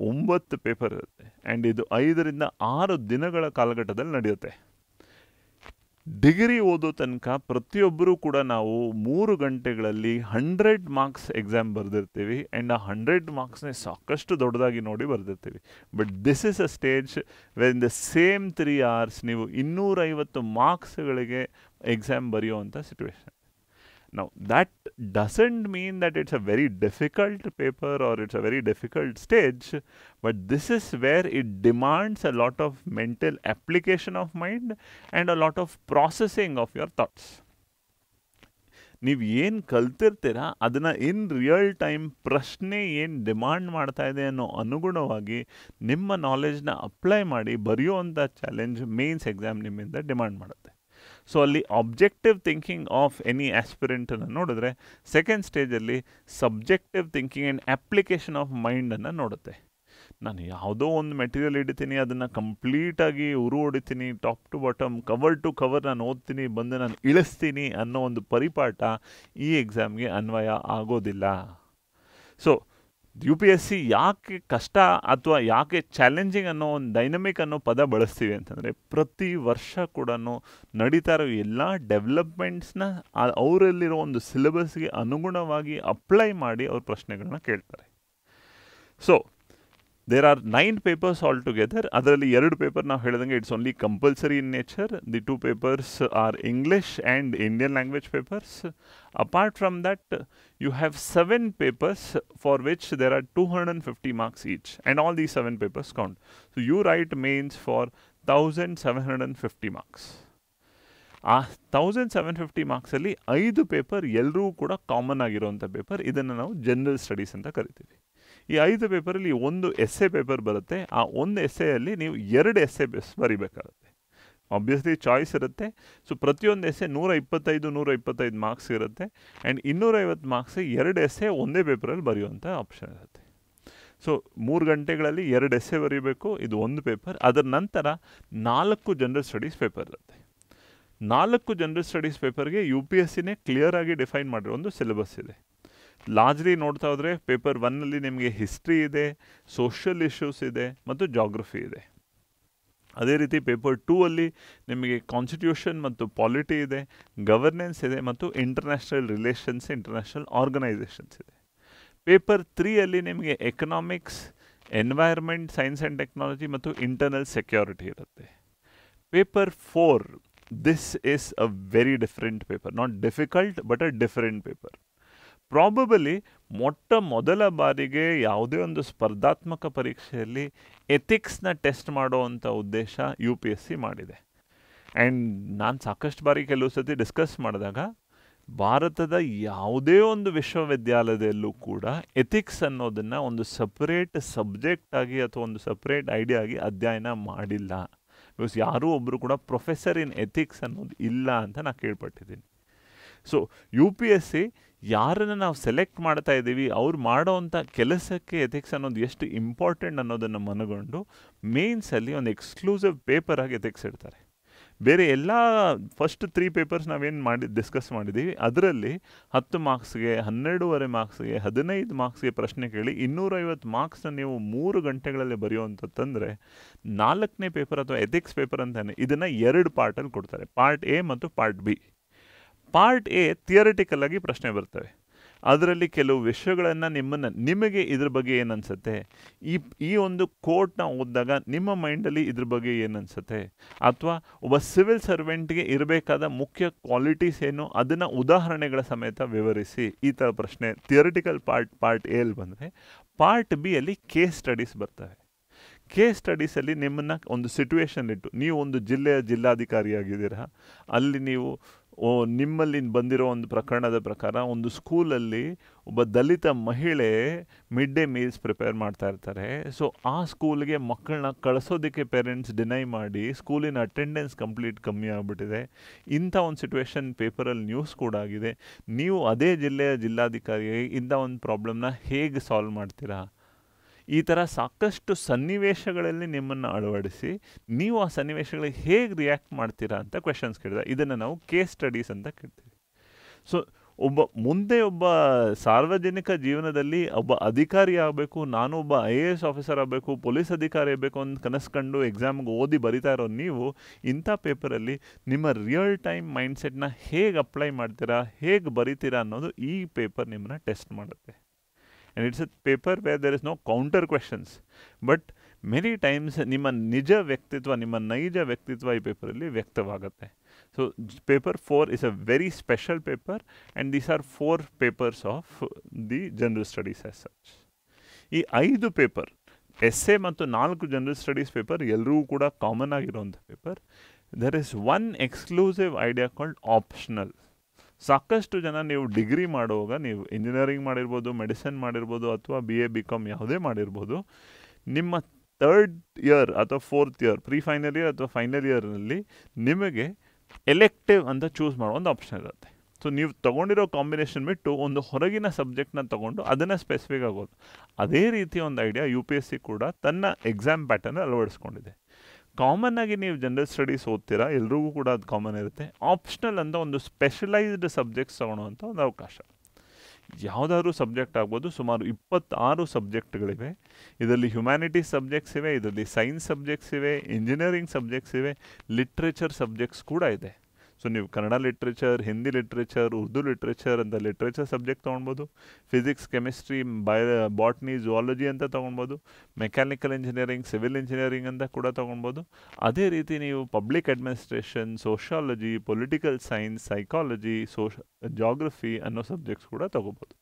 9 ಪೇಪರ್ ಇರುತ್ತೆ ಆ್ಯಂಡ್ ಇದು 5 ರಿಂದ 6 ದಿನಗಳ ಕಾಲಘಟ್ಟದಲ್ಲಿ ನಡೆಯುತ್ತೆ. ಡಿಗ್ರಿ ಓದೋ ತನಕ ಪ್ರತಿಯೊಬ್ಬರೂ ಕೂಡ ನಾವು 3 ಗಂಟೆಗಳಲ್ಲಿ 100 ಮಾರ್ಕ್ಸ್ ಎಕ್ಸಾಮ್ ಬರೆದಿರ್ತೀವಿ ಆ್ಯಂಡ್ ಆ 100 ಮಾರ್ಕ್ಸ್ನೇ ಸಾಕಷ್ಟು ದೊಡ್ಡದಾಗಿ ನೋಡಿ ಬರೆದಿರ್ತೀವಿ. But this is a stage when in the same 3 hours ನೀವು 250 ಮಾರ್ಕ್ಸ್ಗಳಿಗೆ ಎಕ್ಸಾಮ್ ಬರೆಯುವಂಥ situation. Now, that doesn't mean that it's a very difficult paper or it's a very difficult stage, but this is where it demands a lot of mental application of mind and a lot of processing of your thoughts. ನೀವು ಏನು ಕಲ್ತಿರ್ತೀರಾ ಅದನ್ನು in real time ಪ್ರಶ್ನೆ ಏನು demand ಮಾಡ್ತಾ ಇದೆ ಅನ್ನೋ ಅನುಗುಣವಾಗಿ ನಿಮ್ಮ ನಾಲೆಜ್ನ ಅಪ್ಲೈ ಮಾಡಿ ಬರೆಯುವಂಥ ಚಾಲೆಂಜ್ ಮೇನ್ಸ್ ಎಕ್ಸಾಮ್ ನಿಮ್ಮಿಂದ ಡಿಮಾಂಡ್ ಮಾಡುತ್ತೆ. ಸೊ ಅಲ್ಲಿ ಆಬ್ಜೆಕ್ಟಿವ್ ಥಿಂಕಿಂಗ್ ಆಫ್ ಎನಿ ಆಸ್ಪಿರೆಂಟನ್ನು ನೋಡಿದ್ರೆ ಸೆಕೆಂಡ್ ಸ್ಟೇಜಲ್ಲಿ subjective thinking and application of ಮೈಂಡನ್ನು ನೋಡುತ್ತೆ. ನಾನು ಯಾವುದೋ ಒಂದು ಮೆಟೀರಿಯಲ್ ಹಿಡಿತೀನಿ, ಅದನ್ನು ಕಂಪ್ಲೀಟಾಗಿ ಹೊಡಿತೀನಿ, top to bottom, cover to cover ನಾನು ಓದ್ತೀನಿ, ಬಂದು ನಾನು ಇಳಿಸ್ತೀನಿ ಅನ್ನೋ ಒಂದು ಪರಿಪಾಠ ಈ ಎಕ್ಸಾಮ್ಗೆ ಅನ್ವಯ ಆಗೋದಿಲ್ಲ. ಸೊ UPSC ಯಾಕೆ ಕಷ್ಟ ಅಥವಾ ಯಾಕೆ ಚಾಲೆಂಜಿಂಗ್ ಅನ್ನೋ ಒಂದು ಡೈನಮಿಕ್ ಅನ್ನೋ ಪದ ಬಳಸ್ತೀವಿ ಅಂತಂದರೆ, ಪ್ರತಿ ವರ್ಷ ಕೂಡ ನಡೀತಾ ಇರೋ ಎಲ್ಲ ಡೆವಲಪ್ಮೆಂಟ್ಸ್ನ ಅವರಲ್ಲಿರೋ ಒಂದು ಸಿಲೆಬಸ್ಗೆ ಅನುಗುಣವಾಗಿ ಅಪ್ಲೈ ಮಾಡಿ ಅವ್ರ ಪ್ರಶ್ನೆಗಳನ್ನ ಕೇಳ್ತಾರೆ. So there are 9 papers altogether. ಅದರಲ್ಲಿ 2 ಪೇಪರ್ ನಾವು ಹೇಳಿದಂಗೆ it's only compulsory in nature. The 2 papers are English and Indian language papers. Apart from that you have 7 papers for which there are 250 marks each, and all these 7 papers count. So you write mains for 1750 marks. ಆ 1750 ಮಾರ್ಕ್ಸಲ್ಲಿ 5 paper ಎಲ್ಲರೂ ಕೂಡ common ಆಗಿರೋವಂಥ paper. ಇದನ್ನು ನಾವು general studies ಅಂತ ಕರಿತೀವಿ. ಈ 5 ಪೇಪರಲ್ಲಿ ಒಂದು ಎಸ್ಸೆ ಪೇಪರ್ ಬರುತ್ತೆ. ಆ ಒಂದು ಎಸ್ಸೆಯಲ್ಲಿ ನೀವು 2 ಎಸ್ಸೆ ಬರೀಬೇಕಾಗುತ್ತೆ. ಆಬ್ವಿಯಸ್ಲಿ ಚಾಯ್ಸ್ ಇರುತ್ತೆ. ಸೊ ಪ್ರತಿಯೊಂದು ಎಸ್ಸೆ 125 ಮಾರ್ಕ್ಸ್ ಇರುತ್ತೆ ಆ್ಯಂಡ್ 250 ಮಾರ್ಕ್ಸ್ 2 ಎಸ್ಸೆ ಒಂದೇ ಪೇಪರಲ್ಲಿ ಬರೆಯುವಂಥ ಆಪ್ಷನ್ ಇರುತ್ತೆ. ಸೊ 3 ಗಂಟೆಗಳಲ್ಲಿ 2 ಎಸ್ಸೆ ಬರೀಬೇಕು, ಇದು ಒಂದು ಪೇಪರ್. ಅದರ ನಂತರ 4 ಜನರಲ್ ಸ್ಟಡೀಸ್ ಪೇಪರ್ ಇರುತ್ತೆ. 4 ಜನರಲ್ ಸ್ಟಡೀಸ್ ಪೇಪರ್ಗೆ UPSCನೇ ಕ್ಲಿಯರ್ ಆಗಿ ಡಿಫೈನ್ ಮಾಡಿರೋ ಒಂದು ಸಿಲೆಬಸ್ ಇದೆ. ಲಾರ್ಜ್ಲಿ ನೋಡ್ತಾ ಹೋದರೆ ಪೇಪರ್ 1ನಲ್ಲಿ ನಿಮಗೆ ಹಿಸ್ಟ್ರಿ ಇದೆ, ಸೋಷಿಯಲ್ ಇಶ್ಯೂಸ್ ಇದೆ ಮತ್ತು ಜಾಗ್ರಫಿ ಇದೆ. ಅದೇ ರೀತಿ ಪೇಪರ್ 2ಅಲ್ಲಿ ನಿಮಗೆ ಕಾನ್ಸ್ಟಿಟ್ಯೂಷನ್ ಮತ್ತು ಪಾಲಿಟಿ ಇದೆ, ಗವರ್ನೆನ್ಸ್ ಇದೆ ಮತ್ತು ಇಂಟರ್ನ್ಯಾಷನಲ್ ರಿಲೇಷನ್ಸ್, ಇಂಟರ್ನ್ಯಾಷನಲ್ ಆರ್ಗನೈಸೇಷನ್ಸ್ ಇದೆ. ಪೇಪರ್ 3ಅಲ್ಲಿ ನಿಮಗೆ economics, environment, science and technology ಮತ್ತು ಇಂಟರ್ನಲ್ ಸೆಕ್ಯೂರಿಟಿ ಇರುತ್ತೆ. Paper 4, this is a very different paper, not difficult but a different paper. Probably ಮೊದಲ ಬಾರಿಗೆ ಯಾವುದೇ ಒಂದು ಸ್ಪರ್ಧಾತ್ಮಕ ಪರೀಕ್ಷೆಯಲ್ಲಿ ಎಥಿಕ್ಸ್ನ ಟೆಸ್ಟ್ ಮಾಡುವಂಥ ಉದ್ದೇಶ UPSC ಮಾಡಿದೆ. ಆ್ಯಂಡ್ ನಾನು ಸಾಕಷ್ಟು ಬಾರಿ ಕೆಲವು ಸತಿ ಡಿಸ್ಕಸ್ ಮಾಡಿದಾಗ ಭಾರತದ ಯಾವುದೇ ಒಂದು ವಿಶ್ವವಿದ್ಯಾಲಯದಲ್ಲೂ ಕೂಡ ಎಥಿಕ್ಸ್ ಅನ್ನೋದನ್ನು ಒಂದು ಸಪ್ರೇಟ್ ಸಬ್ಜೆಕ್ಟ್ ಆಗಿ ಅಥವಾ ಒಂದು ಸಪ್ರೇಟ್ ಐಡಿಯಾ ಆಗಿ ಅಧ್ಯಯನ ಮಾಡಿಲ್ಲ. ಬಿಕಾಸ್ ಯಾರೂ ಒಬ್ಬರು ಕೂಡ ಪ್ರೊಫೆಸರ್ ಇನ್ ಎಥಿಕ್ಸ್ ಅನ್ನೋದು ಇಲ್ಲ ಅಂತ ನಾನು ಕೇಳ್ಪಟ್ಟಿದ್ದೀನಿ. ಸೊ UPSC ಯಾರನ್ನು ನಾವು ಸೆಲೆಕ್ಟ್ ಮಾಡ್ತಾ ಇದ್ದೀವಿ, ಅವ್ರು ಮಾಡೋವಂಥ ಕೆಲಸಕ್ಕೆ ಎಥಿಕ್ಸ್ ಅನ್ನೋದು ಎಷ್ಟು ಇಂಪಾರ್ಟೆಂಟ್ ಅನ್ನೋದನ್ನು ಮನಗೊಂಡು ಮೇನ್ಸಲ್ಲಿ ಒಂದು ಎಕ್ಸ್ಕ್ಲೂಸಿವ್ ಪೇಪರ್ ಆಗಿ ಎಥಿಕ್ಸ್ ಇಡ್ತಾರೆ. ಬೇರೆ ಎಲ್ಲ ಫಸ್ಟ್ 3 ಪೇಪರ್ಸ್ ನಾವೇನು ಡಿಸ್ಕಸ್ ಮಾಡಿದ್ದೀವಿ, ಅದರಲ್ಲಿ 10 ಮಾರ್ಕ್ಸ್ಗೆ, 12.5 ಮಾರ್ಕ್ಸ್ಗೆ, 15 ಮಾರ್ಕ್ಸ್ಗೆ ಪ್ರಶ್ನೆ ಕೇಳಿ 250 ಮಾರ್ಕ್ಸ್ನ ನೀವು 3 ಗಂಟೆಗಳಲ್ಲಿ ಬರೆಯುವಂಥತ್ತಂದರೆ 4ನೇ ಪೇಪರ್ ಅಥವಾ ಎಥಿಕ್ಸ್ ಪೇಪರ್ ಅಂತಾನೆ ಇದನ್ನು 2 ಪಾರ್ಟಲ್ಲಿ ಕೊಡ್ತಾರೆ, ಪಾರ್ಟ್ A ಮತ್ತು part B. Part A theoretical ಆಗಿ ಪ್ರಶ್ನೆ ಬರ್ತವೆ. ಅದರಲ್ಲಿ ಕೆಲವು ವಿಷಯಗಳನ್ನು ನಿಮಗೆ ಇದ್ರ ಬಗ್ಗೆ ಏನು ಅನಿಸುತ್ತೆ, ಈ ಒಂದು ಕೋಟ್ನ ಓದಿದಾಗ ನಿಮ್ಮ ಮೈಂಡಲ್ಲಿ ಇದ್ರ ಬಗ್ಗೆ ಏನು ಅನಿಸುತ್ತೆ, ಅಥವಾ ಒಬ್ಬ ಸಿವಿಲ್ ಸರ್ವೆಂಟ್ಗೆ ಇರಬೇಕಾದ ಮುಖ್ಯ ಕ್ವಾಲಿಟೀಸ್ ಏನು ಅದನ್ನು ಉದಾಹರಣೆಗಳ ಸಮೇತ ವಿವರಿಸಿ, ಈ ಥರ ಪ್ರಶ್ನೆ ಥಿಯರಿಟಿಕಲ್ ಪಾರ್ಟ್ ಎಲ್ಲಿ ಬಂದರೆ, ಪಾರ್ಟ್ B ಅಲ್ಲಿ ಕೇಸ್ ಸ್ಟಡೀಸ್ ಬರ್ತವೆ. ಕೇಸ್ ಸ್ಟಡೀಸಲ್ಲಿ ನಿಮ್ಮನ್ನು ಒಂದು ಸಿಚುವೇಶನ್ ಇಟ್ಟು, ನೀವು ಒಂದು ಜಿಲ್ಲೆಯ ಜಿಲ್ಲಾಧಿಕಾರಿಯಾಗಿದ್ದೀರಾ, ಅಲ್ಲಿ ನೀವು ನಿಮ್ಮಲ್ಲಿ ಬಂದಿರೋ ಒಂದು ಪ್ರಕರಣದ ಪ್ರಕಾರ ಒಂದು ಸ್ಕೂಲಲ್ಲಿ ಒಬ್ಬ ದಲಿತ ಮಹಿಳೆ ಮಿಡ್ ಡೇ ಮೀಲ್ಸ್ ಪ್ರಿಪೇರ್ ಮಾಡ್ತಾ ಇರ್ತಾರೆ. ಸೊ ಆ ಸ್ಕೂಲ್ಗೆ ಮಕ್ಕಳನ್ನ ಕಳಿಸೋದಕ್ಕೆ ಪೇರೆಂಟ್ಸ್ ಡಿನೈ ಮಾಡಿ ಸ್ಕೂಲಿನ ಅಟೆಂಡೆನ್ಸ್ ಕಮ್ಮಿ ಆಗಿಬಿಟ್ಟಿದೆ. ಇಂಥ ಒಂದು ಸಿಚುವೇಶನ್ ಪೇಪರಲ್ಲಿ ನ್ಯೂಸ್ ಕೂಡ ಆಗಿದೆ. ನೀವು ಅದೇ ಜಿಲ್ಲೆಯ ಜಿಲ್ಲಾಧಿಕಾರಿಯಾಗಿ ಇಂಥ ಒಂದು ಪ್ರಾಬ್ಲಮ್ನ ಹೇಗೆ ಸಾಲ್ವ್ ಮಾಡ್ತೀರಾ? ಈ ಥರ ಸಾಕಷ್ಟು ಸನ್ನಿವೇಶಗಳಲ್ಲಿ ನಿಮ್ಮನ್ನು ಅಳವಡಿಸಿ ನೀವು ಆ ಸನ್ನಿವೇಶಗಳಿಗೆ ಹೇಗೆ ರಿಯಾಕ್ಟ್ ಮಾಡ್ತೀರಾ ಅಂತ ಕ್ವೆಶನ್ಸ್ ಕೇಳಿದ. ಇದನ್ನು ನಾವು ಕೇಸ್ ಸ್ಟಡೀಸ್ ಅಂತ ಕೇಳ್ತೀವಿ. ಸೊ ಮುಂದೆ ಒಬ್ಬ ಸಾರ್ವಜನಿಕ ಜೀವನದಲ್ಲಿ ಒಬ್ಬ ಅಧಿಕಾರಿ ಆಗಬೇಕು, ನಾನು ಒಬ್ಬ IAS ಆಫೀಸರ್ ಆಗಬೇಕು, ಪೊಲೀಸ್ ಅಧಿಕಾರಿ ಆಗಬೇಕು ಅಂತ ಕನಸ್ಕೊಂಡು ಎಕ್ಸಾಮ್ಗೆ ಓದಿ ಬರಿತಾ ಇರೋ ನೀವು ಇಂಥ ಪೇಪರಲ್ಲಿ ನಿಮ್ಮ ರಿಯಲ್ ಟೈಮ್ ಮೈಂಡ್ಸೆಟ್ನ ಹೇಗೆ ಅಪ್ಲೈ ಮಾಡ್ತೀರಾ, ಹೇಗೆ ಬರಿತೀರಾ ಅನ್ನೋದು ಈ ಪೇಪರ್ ನಿಮ್ಮನ್ನ ಟೆಸ್ಟ್ ಮಾಡುತ್ತೆ. And it's a paper where there is no counter questions, but many times ನಿಮ್ಮ ನಿಜ ವ್ಯಕ್ತಿತ್ವ, ನಿಮ್ಮ ನೈಜ ವ್ಯಕ್ತಿತ್ವ ಈ ಪೇಪರಲ್ಲಿ ವ್ಯಕ್ತವಾಗುತ್ತೆ. So paper 4 is a very special paper and these are 4 papers of the general studies as such. ಈ 5 ಪೇಪರ್ ಎಸ್ಸೆ ಮತ್ತು 4 ಜನರಲ್ ಸ್ಟಡೀಸ್ ಪೇಪರ್ ಎಲ್ಲರಿಗೂ ಕೂಡ ಕಾಮನ್ ಆಗಿರೋಂಥ paper. there is one exclusive idea called optional. ಸಾಕಷ್ಟು ಜನ ನೀವು degree ಮಾಡುವಾಗ, ನೀವು ಇಂಜಿನಿಯರಿಂಗ್ ಮಾಡಿರ್ಬೋದು, ಮೆಡಿಸಿನ್ ಮಾಡಿರ್ಬೋದು, ಅಥವಾ BA BCom ಯಾವುದೇ ಮಾಡಿರ್ಬೋದು, ನಿಮ್ಮ 3rd ಇಯರ್ ಅಥವಾ 4th ಇಯರ್, ಫೈನಲ್ ಇಯರ್ ಅಥವಾ ಫೈನಲ್ ಇಯರ್ನಲ್ಲಿ ನಿಮಗೆ ಎಲೆಕ್ಟಿವ್ ಅಂತ ಚೂಸ್ ಮಾಡೋ ಒಂದು ಆಪ್ಷನ್ ಇರುತ್ತೆ. ಸೊ ನೀವು ತೊಗೊಂಡಿರೋ ಕಾಂಬಿನೇಷನ್ ಬಿಟ್ಟು ಒಂದು ಹೊರಗಿನ ಸಬ್ಜೆಕ್ಟ್ನ ತೊಗೊಂಡು ಅದನ್ನು ಸ್ಪೆಸಿಫಿಕ್ ಆಗೋದು. ಅದೇ ರೀತಿ ಒಂದು ಐಡಿಯಾ UPSC ಕೂಡ ತನ್ನ ಎಕ್ಸಾಮ್ ಪ್ಯಾಟರ್ನ್ ಅಳವಡಿಸ್ಕೊಂಡಿದೆ. ಕಾಮನ್ ಆಗಿ ನೀವು ಜನರಲ್ ಸ್ಟಡೀಸ್ ಓದ್ತೀರಾ, ಎಲ್ರಿಗೂ ಕೂಡ ಅದು ಕಾಮನ್ ಇರುತ್ತೆ. ಆಪ್ಷನಲ್ ಅಂತ ಒಂದು ಸ್ಪೆಷಲೈಸ್ಡ್ ಸಬ್ಜೆಕ್ಟ್ಸ್ ತೊಗೊಳ್ಳೋವಂಥ ಒಂದು ಅವಕಾಶ. ಯಾವುದಾದ್ರೂ ಸಬ್ಜೆಕ್ಟ್ ಆಗ್ಬೋದು. ಸುಮಾರು 26 ಸಬ್ಜೆಕ್ಟ್ಗಳಿವೆ. ಇದರಲ್ಲಿ ಹ್ಯುಮ್ಯಾನಿಟೀಸ್ ಸಬ್ಜೆಕ್ಟ್ಸ್ ಇವೆ, ಇದರಲ್ಲಿ ಸೈನ್ಸ್ ಸಬ್ಜೆಕ್ಟ್ಸ್ ಇವೆ, ಇಂಜಿನಿಯರಿಂಗ್ ಸಬ್ಜೆಕ್ಟ್ಸ್ ಇವೆ, ಲಿಟ್ರೇಚರ್ ಸಬ್ಜೆಕ್ಟ್ಸ್ ಕೂಡ ಇದೆ. ಸೊ ನೀವು Kannada literature, Hindi literature, Urdu literature ಅಂತ ಲಿಟ್ರೇಚರ್ ಸಬ್ಜೆಕ್ಟ್ ತೊಗೊಳ್ಬೋದು. ಫಿಸಿಕ್ಸ್, ಕೆಮಿಸ್ಟ್ರಿ, ಬಾಟ್ನಿ, ಝುವಾಲಜಿ ಅಂತ ತೊಗೊಳ್ಬೋದು. ಮೆಕ್ಯಾನಿಕಲ್ ಇಂಜಿನಿಯರಿಂಗ್, ಸಿವಿಲ್ ಇಂಜಿನಿಯರಿಂಗ್ ಅಂತ ಕೂಡ ತೊಗೊಳ್ಬೋದು. ಅದೇ ರೀತಿ ನೀವು public administration, sociology, political science, psychology, geography ಅನ್ನೋ ಸಬ್ಜೆಕ್ಟ್ಸ್ ಕೂಡ ತೊಗೋಬೋದು.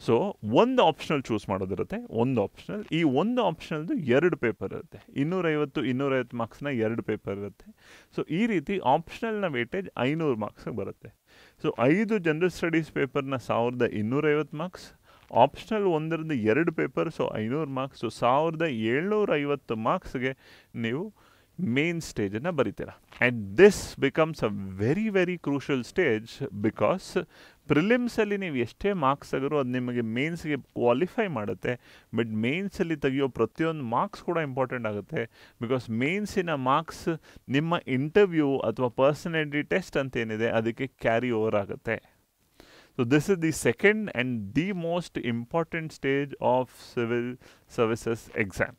ಸೊ ಒಂದು ಆಪ್ಷನಲ್ ಚೂಸ್ ಮಾಡೋದಿರುತ್ತೆ, ಒಂದು ಆಪ್ಷನಲ್. ಈ ಒಂದು ಆಪ್ಷನಲ್ದು 2 ಪೇಪರ್ ಇರುತ್ತೆ. 250 ಮಾರ್ಕ್ಸ್ನ 2 ಪೇಪರ್ ಇರುತ್ತೆ. ಸೊ ಈ ರೀತಿ ಆಪ್ಷನಲ್ನ ವೇಟೇಜ್ 500 ಮಾರ್ಕ್ಸ್ಗೆ ಬರುತ್ತೆ. ಸೊ 5 ಜನರಲ್ ಸ್ಟಡೀಸ್ ಪೇಪರ್ನ 1250 ಮಾರ್ಕ್ಸ್, ಆಪ್ಷನಲ್ ಒಂದರದ್ದು 2 ಪೇಪರ್, ಸೊ 500 ಮಾರ್ಕ್ಸ್. ಸೊ 1750 ಮಾರ್ಕ್ಸ್ಗೆ ನೀವು ಮೇನ್ ಸ್ಟೇಜನ್ನು ಬರೀತೀರ. And this becomes a very very crucial stage because ಪ್ರಿಲಿಮ್ಸಲ್ಲಿ ನೀವು ಎಷ್ಟೇ ಮಾರ್ಕ್ಸ್ ತೆಗೆದ್ರು ಅದು ನಿಮಗೆ ಮೇನ್ಸ್ಗೆ ಕ್ವಾಲಿಫೈ ಮಾಡುತ್ತೆ. ಬಟ್ ಮೇನ್ಸಲ್ಲಿ ತೆಗೆಯೋ ಪ್ರತಿಯೊಂದು ಮಾರ್ಕ್ಸ್ ಕೂಡ ಇಂಪಾರ್ಟೆಂಟ್ ಆಗುತ್ತೆ. ಬಿಕಾಸ್ ಮೇನ್ಸಿನ ಮಾರ್ಕ್ಸ್ ನಿಮ್ಮ ಇಂಟರ್ವ್ಯೂ ಅಥವಾ ಪರ್ಸನಾಲಿಟಿ ಟೆಸ್ಟ್ ಅಂತ ಏನಿದೆ ಅದಕ್ಕೆ ಕ್ಯಾರಿ ಓವರ್ ಆಗುತ್ತೆ. So this is the second and the most important stage of civil services exam.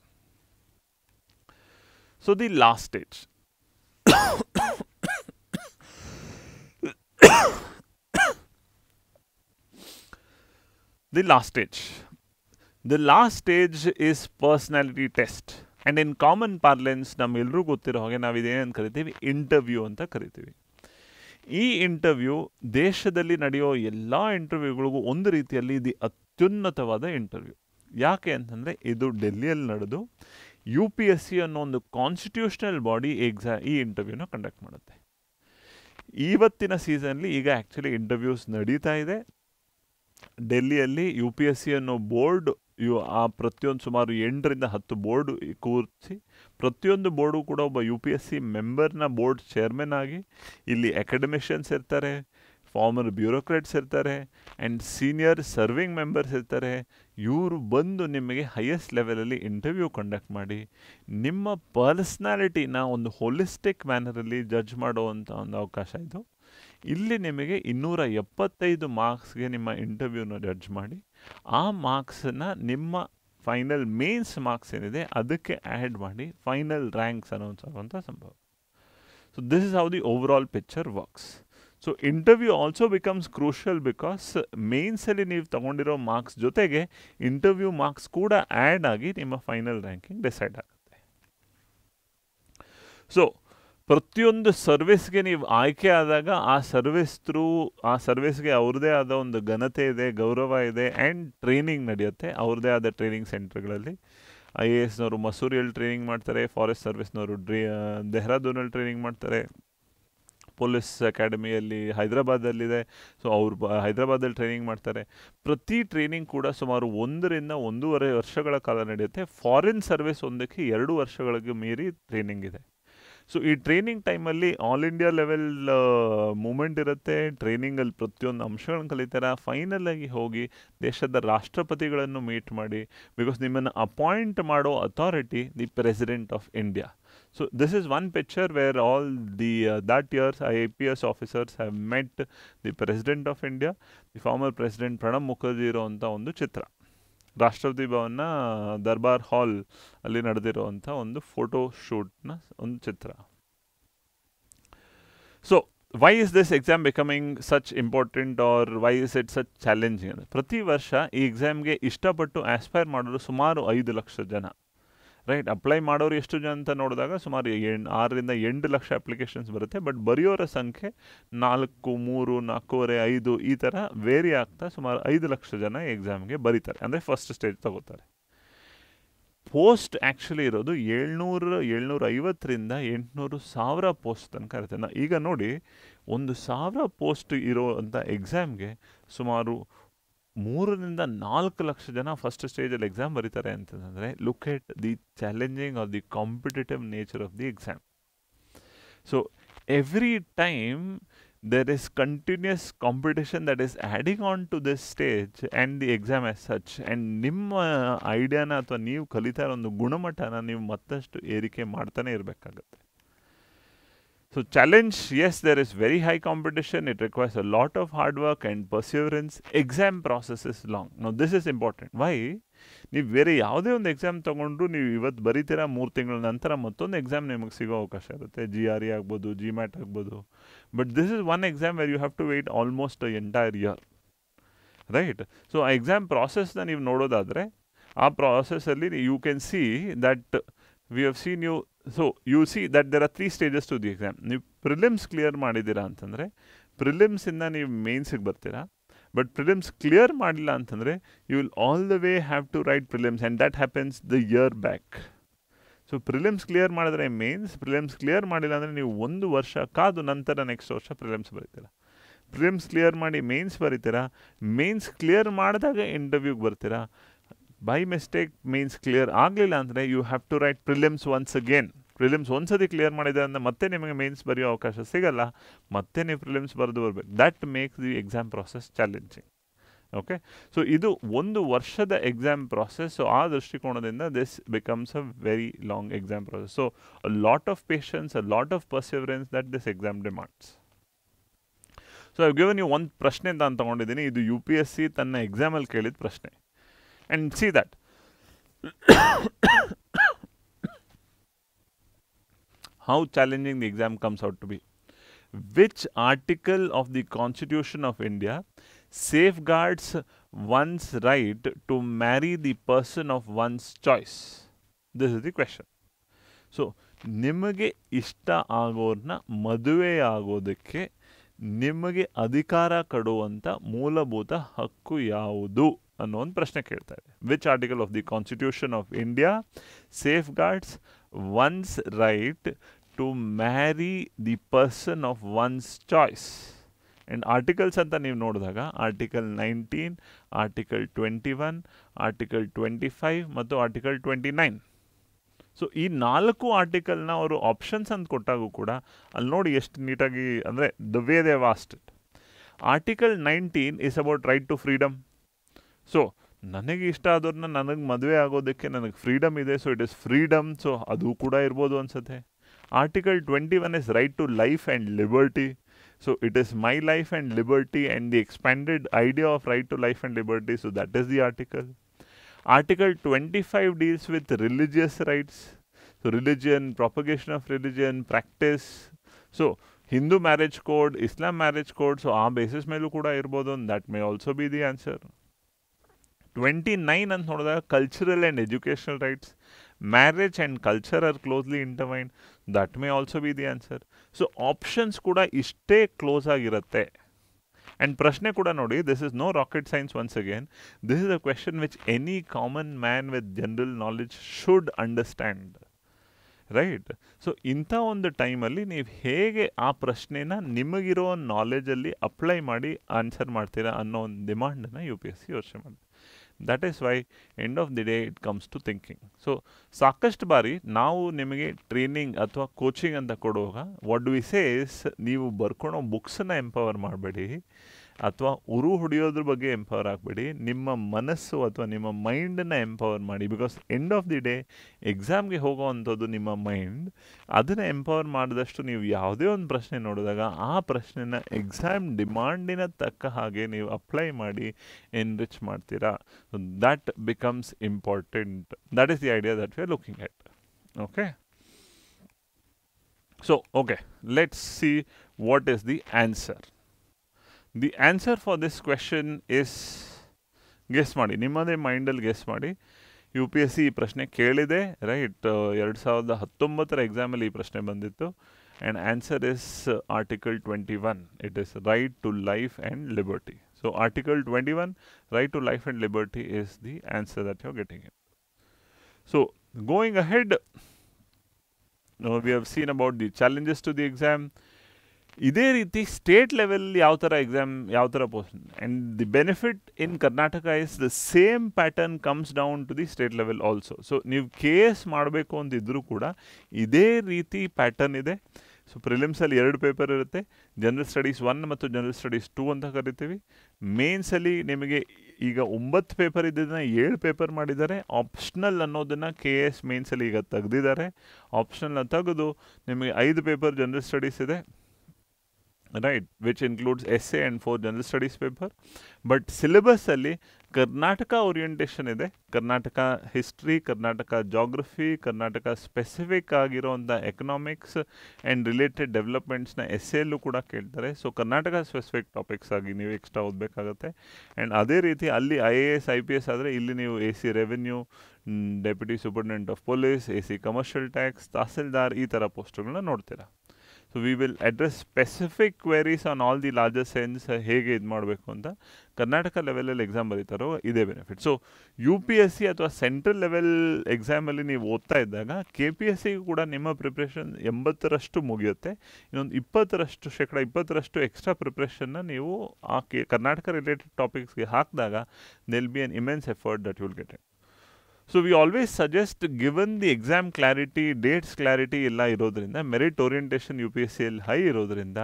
So the last stage. The last stage. The last stage is personality test. And in common parlance, ನಮ್ಮೆಲ್ಲರೂ ಗೊತ್ತಿರೋ ಹಾಗೆ ನಾವು ಇದೇನಂತ ಕರಿತೀವಿ, interview ಅಂತ ಕರಿತೀವಿ. ಈ interview ದೇಶದಲ್ಲಿ ನಡೆಯೋ ಎಲ್ಲ ಇಂಟರ್ವ್ಯೂಗಳಿಗೂ ಒಂದು ರೀತಿಯಲ್ಲಿ ಇದು ಅತ್ಯುನ್ನತವಾದ ಇಂಟರ್ವ್ಯೂ. ಯಾಕೆ ಅಂತಂದರೆ ಇದು ಡೆಲ್ಲಿಯಲ್ಲಿ ನಡೆದು UPSC ಅನ್ನೋ ಒಂದು ಕಾನ್ಸ್ಟಿಟ್ಯೂಷನಲ್ ಬಾಡಿ ಈ ಇಂಟರ್ವ್ಯೂನ ಕಂಡಕ್ಟ್ ಮಾಡುತ್ತೆ. ಇವತ್ತಿನ ಸೀಸನ್ಲಿ ಈಗ ಆ್ಯಕ್ಚುಲಿ ಇಂಟರ್ವ್ಯೂಸ್ ನಡೀತಾ ಇದೆ. ಡೆಲ್ಲಿಯಲ್ಲಿ UPSC ಅನ್ನೋ ಬೋರ್ಡ್ ಆ ಪ್ರತಿಯೊಂದು ಸುಮಾರು 8ರಿಂದ 10 ಬೋರ್ಡ್ ಕೂರಿಸಿ ಪ್ರತಿಯೊಂದು ಬೋರ್ಡು ಕೂಡ ಒಬ್ಬ UPSC ಮೆಂಬರ್ನ ಬೋರ್ಡ್ ಚೇರ್ಮನ್ ಆಗಿ ಇಲ್ಲಿ ಅಕಾಡೆಮಿಷಿಯನ್ಸ್ ಇರ್ತಾರೆ, ಫಾರ್ಮರ್ ಬ್ಯೂರೋಕ್ರಾಟ್ಸ್ ಇರ್ತಾರೆ ಆ್ಯಂಡ್ ಸೀನಿಯರ್ ಸರ್ವಿಂಗ್ ಮೆಂಬರ್ಸ್ ಇರ್ತಾರೆ. ಇವರು ಬಂದು ನಿಮಗೆ ಹೈಯೆಸ್ಟ್ ಲೆವೆಲಲ್ಲಿ ಇಂಟರ್ವ್ಯೂ ಕಂಡಕ್ಟ್ ಮಾಡಿ ನಿಮ್ಮ ಪರ್ಸ್ನಾಲಿಟಿನ ಒಂದು ಹೋಲಿಸ್ಟಿಕ್ ಮ್ಯಾನರಲ್ಲಿ ಜಡ್ಜ್ ಮಾಡುವಂಥ ಒಂದು ಅವಕಾಶ ಇದು. ಇಲ್ಲಿ ನಿಮಗೆ 275 ಮಾರ್ಕ್ಸ್ಗೆ ನಿಮ್ಮ ಇಂಟರ್ವ್ಯೂನ ಜಡ್ಜ್ ಮಾಡಿ ಆ ಮಾರ್ಕ್ಸನ್ನು ನಿಮ್ಮ ಫೈನಲ್ ಮೇನ್ಸ್ ಮಾರ್ಕ್ಸ್ ಏನಿದೆ ಅದಕ್ಕೆ ಆ್ಯಡ್ ಮಾಡಿ ಫೈನಲ್ ರ್ಯಾಂಕ್ಸ್ ಅನೌನ್ಸ್ ಆಗುವಂಥ ಸಂಭವ. So this is how the overall picture works. So interview also becomes crucial because ಮೇನ್ಸಲ್ಲಿ ನೀವು ತಗೊಂಡಿರೋ ಮಾರ್ಕ್ಸ್ ಜೊತೆಗೆ ಇಂಟರ್ವ್ಯೂ ಮಾರ್ಕ್ಸ್ ಕೂಡ ಆ್ಯಡ್ ಆಗಿ ನಿಮ್ಮ ಫೈನಲ್ ರ್ಯಾಂಕಿಂಗ್ ಡಿಸೈಡ್ ಆಗುತ್ತೆ. ಸೊ ಪ್ರತಿಯೊಂದು ಸರ್ವಿಸ್ಗೆ ನೀವು ಆಯ್ಕೆ ಆದಾಗ ಆ ಸರ್ವಿಸ್ಗೆ ಅವ್ರದ್ದೇ ಆದ ಒಂದು ಘನತೆ ಇದೆ, ಗೌರವ ಇದೆ ಆ್ಯಂಡ್ ಟ್ರೈನಿಂಗ್ ನಡೆಯುತ್ತೆ ಅವ್ರದ್ದೇ ಆದ ಟ್ರೈನಿಂಗ್ ಸೆಂಟರ್ಗಳಲ್ಲಿ. IASನವರು ಮಸೂರಿಯಲ್ಲಿ ಟ್ರೈನಿಂಗ್ ಮಾಡ್ತಾರೆ, ಫಾರೆಸ್ಟ್ ಸರ್ವಿಸ್ನವರು ಡೆಹ್ರಾಡೂನಲ್ಲಿ ಟ್ರೈನಿಂಗ್ ಮಾಡ್ತಾರೆ, ಪೊಲೀಸ್ ಅಕಾಡೆಮಿಯಲ್ಲಿ ಹೈದರಾಬಾದಲ್ಲಿದೆ, ಸೊ ಅವ್ರು ಹೈದರಾಬಾದಲ್ಲಿ ಟ್ರೈನಿಂಗ್ ಮಾಡ್ತಾರೆ. ಪ್ರತಿ ಟ್ರೈನಿಂಗ್ ಕೂಡ ಸುಮಾರು 1 ರಿಂದ 1.5 ವರ್ಷಗಳ ಕಾಲ ನಡೆಯುತ್ತೆ. ಫಾರಿನ್ ಸರ್ವಿಸ್ ಒಂದಕ್ಕೆ 2 ವರ್ಷಗಳಿಗೆ ಮೀರಿ ಟ್ರೈನಿಂಗ್ ಇದೆ. ಸೊ ಈ ಟ್ರೈನಿಂಗ್ ಟೈಮಲ್ಲಿ ಆಲ್ ಇಂಡಿಯಾ ಲೆವೆಲ್ ಮೂಮೆಂಟ್ ಇರುತ್ತೆ. ಟ್ರೈನಿಂಗಲ್ಲಿ ಪ್ರತಿಯೊಂದು ಅಂಶಗಳನ್ನು ಕಲಿತಾರೆ. ಫೈನಲಾಗಿ ಹೋಗಿ ದೇಶದ ರಾಷ್ಟ್ರಪತಿಗಳನ್ನು ಮೀಟ್ ಮಾಡಿ, ಬಿಕಾಸ್ ನಿಮ್ಮನ್ನು ಅಪಾಯಿಂಟ್ ಮಾಡೋ authority the president of India. So this is one picture where all the that year's IPS officers have met the President of India, the former President Pranab Mukherjee ಇರುವಂಥ ಒಂದು ಚಿತ್ರ. ರಾಷ್ಟ್ರಪತಿ ಭವನ್ನ ದರ್ಬಾರ್ ಹಾಲ್ ಅಲ್ಲಿ ನಡೆದಿರುವಂಥ ಒಂದು photo ಶೂಟ್ನ ಒಂದು ಚಿತ್ರ. So why is this exam becoming such important or why is it such challenging ಅಂದರೆ ಪ್ರತಿ ವರ್ಷ ಈ ಎಕ್ಸಾಮ್ಗೆ ಇಷ್ಟಪಟ್ಟು ಆಸ್ಪೈರ್ ಮಾಡೋರು ಸುಮಾರು 5 ಲಕ್ಷ ಜನ. ರೈಟ್, ಅಪ್ಲೈ ಮಾಡೋರು ಎಷ್ಟು ಜನ ಅಂತ ನೋಡಿದಾಗ ಸುಮಾರು 6 ರಿಂದ 8 ಲಕ್ಷ ಅಪ್ಲಿಕೇಶನ್ಸ್ ಬರುತ್ತೆ. ಬಟ್ ಬರೆಯೋರ ಸಂಖ್ಯೆ 4, 3, 4.5, 5 ಈ ಥರ ವೇರಿ ಆಗ್ತಾ ಸುಮಾರು 5 ಲಕ್ಷ ಜನ ಎಕ್ಸಾಮ್ಗೆ ಬರೀತಾರೆ, ಅಂದರೆ ಫಸ್ಟ್ ಸ್ಟೇಜ್ ತಗೋತಾರೆ. ಪೋಸ್ಟ್ ಆ್ಯಕ್ಚುಲಿ ಇರೋದು 700, 750ರಿಂದ 800,000 ಪೋಸ್ಟ್ ತನಕ ಇರುತ್ತೆ. ಈಗ ನೋಡಿ, 1,000 ಪೋಸ್ಟ್ ಇರೋವಂಥ ಎಕ್ಸಾಮ್ಗೆ ಸುಮಾರು 3 ರಿಂದ 4 ಲಕ್ಷ ಜನ ಫಸ್ಟ್ ಸ್ಟೇಜಲ್ಲಿ ಎಕ್ಸಾಮ್ ಬರೀತಾರೆ ಅಂತಂದರೆ look at the challenging R the competitive nature of the exam. So every time there is continuous competition that is adding on to this stage and the exam as such. And ನಿಮ್ಮ ಐಡಿಯಾನ ಅಥವಾ ನೀವು ಕಲಿತಾ ಇರೋ ಒಂದು ಗುಣಮಟ್ಟನ ನೀವು ಮತ್ತಷ್ಟು ಏರಿಕೆ ಮಾಡ್ತಾನೆ ಇರಬೇಕಾಗತ್ತೆ. So challenge, yes, there is very high competition. It requires a lot of hard work and perseverance. Exam process is long. Now this is important. Why? ನೀವು ಬೇರೆ ಯಾವುದೇ ಒಂದು ಎಕ್ಸಾಮ್ ತೊಗೊಂಡ್ರು ನೀವು ಇವತ್ತು ಬರೀತೀರಾ, 3 ತಿಂಗಳ ನಂತರ ಮತ್ತೊಂದು ಎಕ್ಸಾಮ್ ನಿಮಗೆ ಸಿಗೋ ಅವಕಾಶ ಇರುತ್ತೆ. GRE ಆಗ್ಬೋದು, GMAT ಆಗ್ಬೋದು. But this is one exam where you have to wait almost entire year, right? So ಆ ಎಕ್ಸಾಮ್ ಪ್ರಾಸೆಸ್ನ ನೀವು ನೋಡೋದಾದರೆ ಆ ಪ್ರಾಸೆಸ್ಸಲ್ಲಿ you can see that we have seen you. So you see that there are 3 stages to the exam. ನೀವು prelims clear ಮಾಡಿದ್ದೀರಾ ಅಂತಂದರೆ ಪ್ರಿಲಿಮ್ಸಿಂದ ನೀವು ಮೇನ್ಸಿಗೆ ಬರ್ತೀರಾ. ಬಟ್ ಪ್ರಿಲಿಮ್ಸ್ ಕ್ಲಿಯರ್ ಮಾಡಿಲ್ಲ ಅಂತಂದರೆ you will all the way have to write prelims and that happens the year back. So prelims clear ಮಾಡಿದ್ರೆ mains, prelims clear ಮಾಡಿಲ್ಲ ಅಂದರೆ ನೀವು 1 ವರ್ಷ ಕಾದು ನಂತರ ನೆಕ್ಸ್ಟ್ ವರ್ಷ ಪ್ರಿಲಿಮ್ಸ್ ಬರೀತೀರಾ. ಪ್ರಿಲಿಮ್ಸ್ ಕ್ಲಿಯರ್ ಮಾಡಿ ಮೇನ್ಸ್ ಬರೀತೀರಾ, ಮೇನ್ಸ್ ಕ್ಲಿಯರ್ ಮಾಡಿದಾಗ ಇಂಟರ್ವ್ಯೂಗೆ ಬರ್ತೀರಾ. ಬೈ ಮಿಸ್ಟೇಕ್ ಮೇನ್ಸ್ ಕ್ಲಿಯರ್ ಆಗಲಿಲ್ಲ ಅಂದರೆ you have to write prelims once again prelims ಒಂದ್ಸತಿ ಕ್ಲಿಯರ್ ಮಾಡಿದೆ ಅಂದರೆ ಮತ್ತೆ ನಿಮಗೆ ಮೇನ್ಸ್ ಬರೆಯೋ ಅವಕಾಶ ಸಿಗಲ್ಲ, ಮತ್ತೆ ನೀವು ಪ್ರಿಲಿಮ್ಸ್ ಬರೆದು ಬರಬೇಕು. That makes the exam process challenging. Okay, so ಇದು ಒಂದು ವರ್ಷದ ಎಕ್ಸಾಮ್ ಪ್ರಾಸೆಸ್. ಸೊ ಆ ದೃಷ್ಟಿಕೋನದಿಂದ this becomes a very long exam process. So a lot of patience, a lot of perseverance that this exam demands. So I given you ಒಂದು ಪ್ರಶ್ನೆ ಅಂತ ತಗೊಂಡಿದ್ದೀನಿ. ಇದು UPSC ತನ್ನ ಎಕ್ಸಾಮಲ್ಲಿ ಕೇಳಿದ ಪ್ರಶ್ನೆ. And see that how challenging the exam comes out to be. Which article of the Constitution of India safeguards one's right to marry the person of one's choice? This is the question. So, ನಿಮಗೆ ಇಷ್ಟ ಆಗೋರ್ನ ಮದುವೆ ಆಗೋದಕ್ಕೆ ನಿಮಗೆ ಅಧಿಕಾರ ಕೊಡುವಂಥ ಮೂಲಭೂತ ಹಕ್ಕು ಯಾವುದು ಅನ್ನೋ ಒಂದು ಪ್ರಶ್ನೆ ಕೇಳ್ತಾ ಇದೆ. Which article of the constitution of India safeguards one's right to marry the person of one's choice. And articles ಅಂತ ನೀವು ನೋಡಿದಾಗ ಆರ್ಟಿಕಲ್ 19, ಆರ್ಟಿಕಲ್ 21, ಆರ್ಟಿಕಲ್ 25 ಮತ್ತು ಆರ್ಟಿಕಲ್ 29. ಸೊ ಈ 4 ಆರ್ಟಿಕಲ್ನ ಅವರು ಆಪ್ಷನ್ಸ್ ಅಂತ ಕೊಟ್ಟಾಗೂ ಕೂಡ ಅಲ್ಲಿ ನೋಡಿ ಎಷ್ಟು ನೀಟಾಗಿ, ಅಂದರೆ the way they want it. Article 19 is about right to freedom. So ನನಗೆ ಇಷ್ಟ ಆದವ್ರನ್ನ ನನಗೆ ಮದುವೆ ಆಗೋದಕ್ಕೆ ನನಗೆ ಫ್ರೀಡಮ್ ಇದೆ, so it is freedom. So ಅದು ಕೂಡ ಇರ್ಬೋದು ಅನ್ಸುತ್ತೆ. Article 21 is right to life and liberty. So it is my life and liberty and the expanded idea of right to life and liberty. So that is the article. Article 25 deals with religious rights. So religion, propagation of religion, practice. So Hindu marriage code, Islam marriage code, so ಆ basis ಮೇಲೂ ಕೂಡ ಇರ್ಬೋದು. That may also be the answer. 29 ಅಂತ ನೋಡಿದಾಗ cultural and educational rights. Marriage and culture are closely intertwined. That may also be the answer. So options ಕೂಡ ಇಷ್ಟೇ close ಆಗಿರುತ್ತೆ. And ಪ್ರಶ್ನೆ ಕೂಡ ನೋಡಿ, this is no rocket science. Once again, this is a question which any common man with general knowledge should understand, right? So ಇಂಥ ಒಂದು ಟೈಮಲ್ಲಿ ನೀವು ಹೇಗೆ ಆ ಪ್ರಶ್ನೆನ ನಿಮಗಿರೋ ನಾಲೆಜಲ್ಲಿ ಅಪ್ಲೈ ಮಾಡಿ ಆನ್ಸರ್ ಮಾಡ್ತೀರಾ ಅನ್ನೋ ಒಂದು ಡಿಮಾಂಡನ್ನು UPSC ಯೋಚನೆ ಮಾಡಿ. That is why end of the day it comes to thinking. So ಸಾಕಷ್ಟು ಬಾರಿ ನಾವು ನಿಮಗೆ ಟ್ರೈನಿಂಗ್ ಅಥವಾ ಕೋಚಿಂಗ್ ಅಂತ ಕೊಡುವಾಗ what do we say is, ನೀವು ಬರ್ಕೊಳೋ ಬುಕ್ಸನ್ನು ಎಂಪವರ್ ಮಾಡಬೇಡಿ ಅಥವಾ ಉರು ಹೊಡೆಯೋದ್ರ ಬಗ್ಗೆ ಎಂಪವರ್ ಆಗಬೇಡಿ. ನಿಮ್ಮ ಮನಸ್ಸು ಅಥವಾ ನಿಮ್ಮ ಮೈಂಡನ್ನು ಎಂಪವರ್ ಮಾಡಿ. Because end of the day ಎಕ್ಸಾಮ್ಗೆ ಹೋಗೋ ಅಂಥದ್ದು ನಿಮ್ಮ ಮೈಂಡ್. ಅದನ್ನು ಎಂಪವರ್ ಮಾಡಿದಷ್ಟು ನೀವು ಯಾವುದೇ ಒಂದು ಪ್ರಶ್ನೆ ನೋಡಿದಾಗ ಆ ಪ್ರಶ್ನೆನ ಎಕ್ಸಾಮ್ ಡಿಮಾಂಡಿನ ತಕ್ಕ ಹಾಗೆ ನೀವು ಅಪ್ಲೈ ಮಾಡಿ ಎನ್ರಿಚ್ ಮಾಡ್ತೀರಾ. That becomes important. That is the idea that we are looking at. Okay, so okay, let's see what is the answer. The answer for this question is, guess ಮಾಡಿ, ನಿಮ್ಮದೇ ಮೈಂಡಲ್ಲಿ guess ಮಾಡಿ. UPSC ಈ ಪ್ರಶ್ನೆ ಕೇಳಿದೆ, right? 2019 ಎಕ್ಸಾಮಲ್ಲಿ ಈ ಪ್ರಶ್ನೆ ಬಂದಿತ್ತು. And answer is article 21. It is right to life and liberty. So article 21, right to life and liberty is the answer that you are getting it. So going ahead, we have seen about the challenges to the exam. ಇದೇ ರೀತಿ state level ಯಾವ ಥರ exam, ಯಾವ ಥರ post, and the benefit in Karnataka is the same pattern comes down to the state level also. So ನೀವು KS ಮಾಡಬೇಕು ಅಂತಿದ್ರೂ ಕೂಡ ಇದೇ ರೀತಿ ಪ್ಯಾಟರ್ನ್ ಇದೆ. ಸೊ ಪ್ರಿಲಿಮ್ಸಲ್ಲಿ 2 ಪೇಪರ್ ಇರುತ್ತೆ. ಜನರಲ್ ಸ್ಟಡೀಸ್ 1 ಮತ್ತು ಜನರಲ್ ಸ್ಟಡೀಸ್ 2 ಅಂತ ಕರಿತೀವಿ. ಮೇನ್ಸಲ್ಲಿ ನಿಮಗೆ ಈಗ 9 ಪೇಪರ್ ಇದ್ದದನ್ನ 7 ಪೇಪರ್ ಮಾಡಿದ್ದಾರೆ. ಆಪ್ಷನಲ್ ಅನ್ನೋದನ್ನು KS ಮೇನ್ಸಲ್ಲಿ ಈಗ ತೆಗೆದಿದ್ದಾರೆ. ಆಪ್ಷನಲ್ನ ತೆಗೆದು ನಿಮಗೆ 5 ಪೇಪರ್ ಜನರಲ್ ಸ್ಟಡೀಸ್ ಇದೆ, right, which includes essay and 4 general studies paper. But syllabus ಅಲ್ಲಿ ಕರ್ನಾಟಕ ಓರಿಯೆಂಟೇಷನ್ ಇದೆ. Karnataka history, Karnataka geography, Karnataka specific ಆಗಿರೋಂಥ ಎಕನಾಮಿಕ್ಸ್ ಆ್ಯಂಡ್ ರಿಲೇಟೆಡ್ ಡೆವಲಪ್ಮೆಂಟ್ಸ್ನ ಎಸ್ಸೆಯಲ್ಲೂ ಕೂಡ ಕೇಳ್ತಾರೆ. ಸೊ ಕರ್ನಾಟಕ ಸ್ಪೆಸಿಫಿಕ್ ಟಾಪಿಕ್ಸ್ ಆಗಿ ನೀವು ಎಕ್ಸ್ಟ್ರಾ ಓದಬೇಕಾಗತ್ತೆ. ಆ್ಯಂಡ್ ಅದೇ ರೀತಿ ಅಲ್ಲಿ IAS IPS ಆದರೆ ಇಲ್ಲಿ ನೀವು AC revenue, deputy superintendent of police, AC commercial tax, tahsildar, ಈ ಥರ ಪೋಸ್ಟ್ಗಳನ್ನ ನೋಡ್ತೀರಾ. So we will address specific queries on all the larger sense, ಹೇಗೆ ಇದು ಮಾಡಬೇಕು ಅಂತ. ಕರ್ನಾಟಕ ಲೆವೆಲಲ್ಲಿ ಎಕ್ಸಾಮ್ ಬರೀತಾರೋ ಇದೇ ಬೆನಿಫಿಟ್. ಸೊ UPSC ಅಥವಾ ಸೆಂಟ್ರಲ್ ಲೆವೆಲ್ ಎಕ್ಸಾಮಲ್ಲಿ ನೀವು ಓದ್ತಾ ಇದ್ದಾಗ KPSCಗೂ ಕೂಡ ನಿಮ್ಮ ಪ್ರಿಪ್ರೇಷನ್ 80% ಮುಗಿಯುತ್ತೆ. ಇನ್ನೊಂದು 20% ಎಕ್ಸ್ಟ್ರಾ ಪ್ರಿಪ್ರೇಷನ್ನ ನೀವು ಆ ಕರ್ನಾಟಕ ರಿಲೇಟೆಡ್ ಟಾಪಿಕ್ಸ್ಗೆ ಹಾಕಿದಾಗ they'll be an immense effort that will get it. So we always suggest given the exam clarity, dates clarity ಎಲ್ಲ ಇರೋದ್ರಿಂದ, ಮೆರಿಟ್ ಓರಿಯೆಂಟೇಷನ್ UPSC ಅಲ್ಲಿ ಹೈ ಇರೋದ್ರಿಂದ,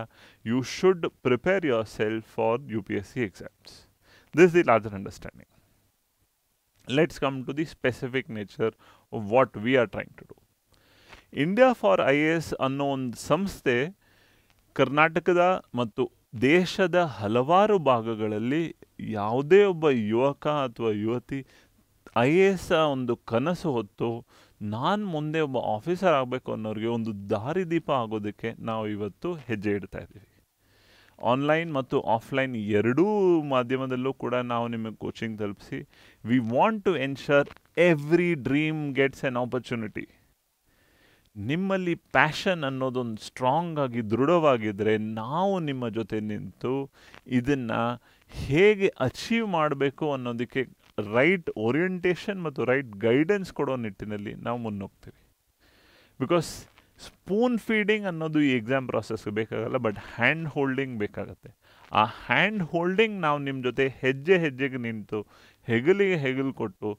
you should prepare yourself for UPSC exams. This the larger understanding. Let's come to the specific nature of what we are trying to do. India4IAS ಅನ್ನೋ ಒಂದು ಸಂಸ್ಥೆ ಕರ್ನಾಟಕದ ಮತ್ತು ದೇಶದ ಹಲವಾರು ಭಾಗಗಳಲ್ಲಿ ಯಾವುದೇ ಒಬ್ಬ ಯುವಕ ಅಥವಾ ಯುವತಿ IAS ಒಂದು ಕನಸು ಹೊತ್ತು ನಾನು ಮುಂದೆ ಒಬ್ಬ ಆಫೀಸರ್ ಆಗಬೇಕು ಅನ್ನೋರಿಗೆ ಒಂದು ದಾರಿದೀಪ ಆಗೋದಕ್ಕೆ ನಾವು ಇವತ್ತು ಹೆಜ್ಜೆ ಇಡ್ತಾ ಇದ್ದೀವಿ. ಆನ್ಲೈನ್ ಮತ್ತು ಆಫ್ಲೈನ್ ಎರಡೂ ಮಾಧ್ಯಮದಲ್ಲೂ ಕೂಡ ನಾವು ನಿಮಗೆ ಕೋಚಿಂಗ್ ತಲುಪಿಸಿ, we want to ensure every dream gets an opportunity. ನಿಮ್ಮಲ್ಲಿ ಪ್ಯಾಷನ್ ಅನ್ನೋದೊಂದು ಸ್ಟ್ರಾಂಗ್ ಆಗಿ ದೃಢವಾಗಿದ್ದರೆ ನಾವು ನಿಮ್ಮ ಜೊತೆ ನಿಂತು ಇದನ್ನು ಹೇಗೆ ಅಚೀವ್ ಮಾಡಬೇಕು ಅನ್ನೋದಕ್ಕೆ ರೈಟ್ ಓರಿಯೆಂಟೇಷನ್ ಮತ್ತು ರೈಟ್ ಗೈಡೆನ್ಸ್ ಕೊಡೋ ನಿಟ್ಟಿನಲ್ಲಿ ನಾವು ಮುನ್ನೋಗ್ತೀವಿ. ಬಿಕಾಸ್ ಸ್ಪೂನ್ ಫೀಡಿಂಗ್ ಅನ್ನೋದು ಈ ಎಕ್ಸಾಮ್ ಪ್ರಾಸೆಸ್ಗೆ ಬೇಕಾಗಲ್ಲ, ಬಟ್ ಹ್ಯಾಂಡ್ ಹೋಲ್ಡಿಂಗ್ ಬೇಕಾಗತ್ತೆ. ಆ ಹ್ಯಾಂಡ್ ಹೋಲ್ಡಿಂಗ್ ನಾವು ನಿಮ್ಮ ಜೊತೆ ಹೆಜ್ಜೆ ಹೆಜ್ಜೆಗೆ ನಿಂತು ಹೆಗಲಿಗೆ ಹೆಗಲು ಕೊಟ್ಟು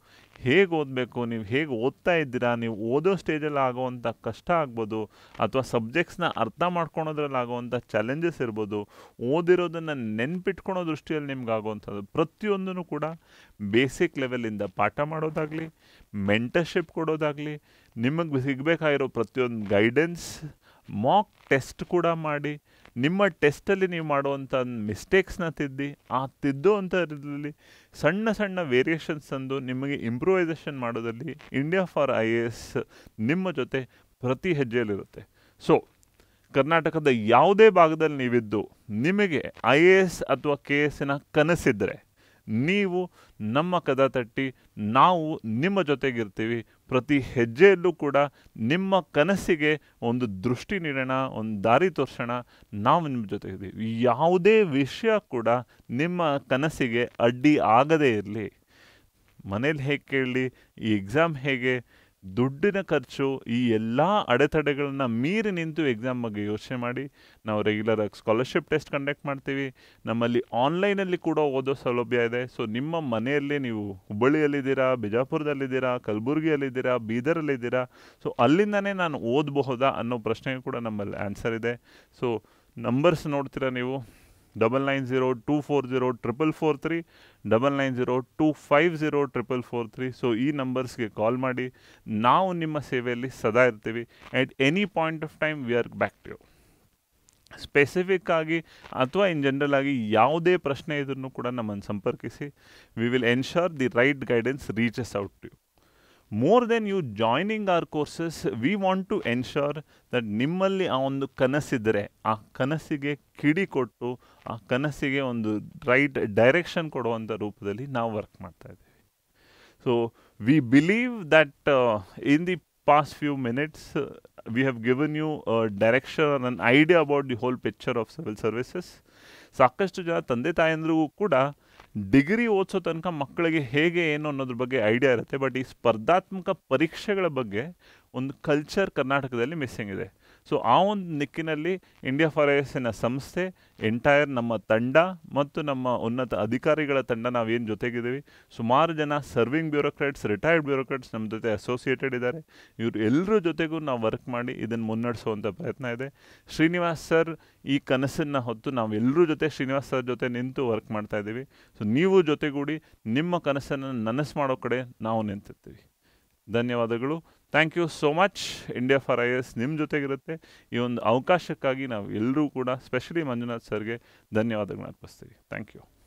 ಹೇಗೆ ಓದಬೇಕು, ನೀವು ಹೇಗೆ ಓದ್ತಾ ಇದ್ದೀರಾ, ನೀವು ಓದೋ ಸ್ಟೇಜಲ್ಲಿ ಆಗೋವಂಥ ಕಷ್ಟ ಆಗ್ಬೋದು, ಅಥವಾ ಸಬ್ಜೆಕ್ಟ್ಸ್ನ ಅರ್ಥ ಮಾಡ್ಕೊಳೋದ್ರಲ್ಲಿ ಆಗೋವಂಥ ಚಾಲೆಂಜಸ್ ಇರ್ಬೋದು, ಓದಿರೋದನ್ನು ನೆನ್ಪಿಟ್ಕೊಳೋ ದೃಷ್ಟಿಯಲ್ಲಿ ನಿಮ್ಗೆ ಆಗೋವಂಥದ್ದು ಪ್ರತಿಯೊಂದೂ ಕೂಡ ಬೇಸಿಕ್ ಲೆವೆಲಿಂದ ಪಾಠ ಮಾಡೋದಾಗಲಿ, ಮೆಂಟರ್ಶಿಪ್ ಕೊಡೋದಾಗಲಿ, ನಿಮಗೆ ಸಿಗಬೇಕಾಗಿರೋ ಪ್ರತಿಯೊಂದು ಗೈಡೆನ್ಸ್, ಮಾಕ್ ಟೆಸ್ಟ್ ಕೂಡ ಮಾಡಿ, ನಿಮ್ಮ ಟೆಸ್ಟಲ್ಲಿ ನೀವು ಮಾಡುವಂಥ ಮಿಸ್ಟೇಕ್ಸ್ನ ತಿದ್ದಿ, ಆ ತಿದ್ದುವಂಥದ್ರಲ್ಲಿ ಸಣ್ಣ ಸಣ್ಣ ವೇರಿಯೇಷನ್ಸ್ ತಂದು ನಿಮಗೆ ಇಂಪ್ರೂವೈಸೇಷನ್ ಮಾಡೋದಲ್ಲಿ India4IAS ನಿಮ್ಮ ಜೊತೆ ಪ್ರತಿ ಹೆಜ್ಜೆಯಲ್ಲಿರುತ್ತೆ. ಸೊ ಕರ್ನಾಟಕದ ಯಾವುದೇ ಭಾಗದಲ್ಲಿ ನೀವಿದ್ದು ನಿಮಗೆ IAS ಅಥವಾ KSನ ಕನಸಿದ್ದರೆ ನೀವು ನಮ್ಮ ಕದ ತಟ್ಟಿ ನಾವು ನಿಮ್ಮ ಜೊತೆಗಿರ್ತೀವಿ. ಪ್ರತಿ ಹೆಜ್ಜೆಯಲ್ಲೂ ಕೂಡ ನಿಮ್ಮ ಕನಸಿಗೆ ಒಂದು ದೃಷ್ಟಿ ನೀಡೋಣ, ಒಂದು ದಾರಿ ತೋರಿಸೋಣ. ನಾವು ನಿಮ್ಮ ಜೊತೆಗಿದ್ದೀವಿ. ಯಾವುದೇ ವಿಷಯ ಕೂಡ ನಿಮ್ಮ ಕನಸಿಗೆ ಅಡ್ಡಿ ಆಗದೇ ಇರಲಿ. ಮನೇಲಿ ಹೇಗೆ ಕೇಳಲಿ, ಈ ಎಕ್ಸಾಮ್ ಹೇಗೆ, ದುಡ್ಡಿನ ಖರ್ಚು, ಈ ಎಲ್ಲ ಅಡೆತಡೆಗಳನ್ನ ಮೀರಿ ನಿಂತು ಎಕ್ಸಾಮ್ ಬಗ್ಗೆ ಯೋಚನೆ ಮಾಡಿ. ನಾವು ರೆಗ್ಯುಲರಾಗಿ ಸ್ಕಾಲರ್ಶಿಪ್ ಟೆಸ್ಟ್ ಕಂಡಕ್ಟ್ ಮಾಡ್ತೀವಿ. ನಮ್ಮಲ್ಲಿ ಆನ್ಲೈನಲ್ಲಿ ಕೂಡ ಓದೋ ಸೌಲಭ್ಯ ಇದೆ. ಸೊ ನಿಮ್ಮ ಮನೆಯಲ್ಲಿ ನೀವು ಹುಬ್ಬಳ್ಳಿಯಲ್ಲಿದ್ದೀರಾ, ಬಿಜಾಪುರದಲ್ಲಿದ್ದೀರಾ, ಕಲಬುರಗಿಯಲ್ಲಿದ್ದೀರಾ, ಬೀದರಲ್ಲಿದ್ದೀರಾ, ಸೊ ಅಲ್ಲಿಂದನೇ ನಾನು ಓದಬಹುದಾ ಅನ್ನೋ ಪ್ರಶ್ನೆಗೂ ಕೂಡ ನಮ್ಮಲ್ಲಿ ಆನ್ಸರ್ ಇದೆ. ಸೊ ನಂಬರ್ಸ್ ನೋಡ್ತೀರಾ ನೀವು, 9902404443, 9902504443. ಸೊ ಈ ನಂಬರ್ಸ್ಗೆ ಕಾಲ್ ಮಾಡಿ. ನಾವು ನಿಮ್ಮ ಸೇವೆಯಲ್ಲಿ ಸದಾ ಇರ್ತೀವಿ. At any point of time we are back to you. Specific ಆಗಿ ಅಥವಾ ಇನ್ ಜನರಲ್ ಆಗಿ ಯಾವುದೇ ಪ್ರಶ್ನೆ ಇದ್ರೂ ಕೂಡ ನಮ್ಮನ್ನು ಸಂಪರ್ಕಿಸಿ. We will ensure the right guidance reaches out to you. More than you joining our courses, we want to ensure that ನಿಮ್ಮಲ್ಲಿ ಆ ಒಂದು ಕನಸಿದ್ದರೆ ಆ ಕನಸಿಗೆ ಕಿಡಿ ಕೊಟ್ಟು ಆ ಕನಸಿಗೆ ಒಂದು ರೈಟ್ ಡೈರೆಕ್ಷನ್ ಕೊಡುವಂಥ ರೂಪದಲ್ಲಿ ನಾವು ವರ್ಕ್ ಮಾಡ್ತಾ ಇದ್ದೀವಿ. So we believe that in the past few minutes we have given you a direction and an idea about the whole picture of civil services. ಸಾಕಷ್ಟು ಜನ ತಂದೆ ತಾಯಂದ್ರಿಗೂ ಕೂಡ ಡಿಗ್ರಿ ಓದಿಸೋ ತನಕ ಮಕ್ಕಳಿಗೆ ಹೇಗೆ ಏನು ಅನ್ನೋದ್ರ ಬಗ್ಗೆ ಐಡಿಯಾ ಇರುತ್ತೆ. ಬಟ್ ಈ ಸ್ಪರ್ಧಾತ್ಮಕ ಪರೀಕ್ಷೆಗಳ ಬಗ್ಗೆ ಒಂದು ಕಲ್ಚರ್ ಕರ್ನಾಟಕದಲ್ಲಿ ಮಿಸ್ಸಿಂಗ್ ಇದೆ. ಸೊ ಆ ಒಂದು ನಿಟ್ಟಿನಲ್ಲಿ India4IASನ ಸಂಸ್ಥೆ, ಎಂಟೈರ್ ನಮ್ಮ ತಂಡ ಮತ್ತು ನಮ್ಮ ಉನ್ನತ ಅಧಿಕಾರಿಗಳ ತಂಡ ನಾವೇನು ಜೊತೆಗಿದ್ದೀವಿ, ಸುಮಾರು ಜನ ಸರ್ವಿಂಗ್ ಬ್ಯೂರೋಕ್ರಾಟ್ಸ್, ರಿಟೈರ್ಡ್ ಬ್ಯೂರೋಕ್ರಾಟ್ಸ್ ನಮ್ಮ ಜೊತೆ ಅಸೋಸಿಯೇಟೆಡ್ ಇದ್ದಾರೆ. ಇವರು ಎಲ್ಲರ ಜೊತೆಗೂ ನಾವು ವರ್ಕ್ ಮಾಡಿ ಇದನ್ನು ಮುನ್ನಡೆಸುವಂಥ ಪ್ರಯತ್ನ ಇದೆ. ಶ್ರೀನಿವಾಸ್ ಸರ್ ಈ ಕನಸನ್ನು ಹೊತ್ತು ನಾವೆಲ್ಲರೂ ಜೊತೆ ಶ್ರೀನಿವಾಸ್ ಸರ್ ಜೊತೆ ನಿಂತು ವರ್ಕ್ ಮಾಡ್ತಾ ಇದ್ದೀವಿ. ಸೊ ನೀವು ಜೊತೆಗೂಡಿ ನಿಮ್ಮ ಕನಸನ್ನು ನನಸು ಮಾಡೋ ಕಡೆ ನಾವು ನಿಂತಿರ್ತೀವಿ. ಧನ್ಯವಾದಗಳು. Thank you so much. India4IAS ನಿಮ್ಮ ಜೊತೆಗಿರುತ್ತೆ. ಈ ಒಂದು ಅವಕಾಶಕ್ಕಾಗಿ ನಾವು ಎಲ್ಲರೂ ಕೂಡ ಸ್ಪೆಷಲಿ ಮಂಜುನಾಥ್ ಸರ್ಗೆ ಧನ್ಯವಾದಗಳನ್ನ ಅರ್ಪಿಸ್ತೀವಿ. Thank you.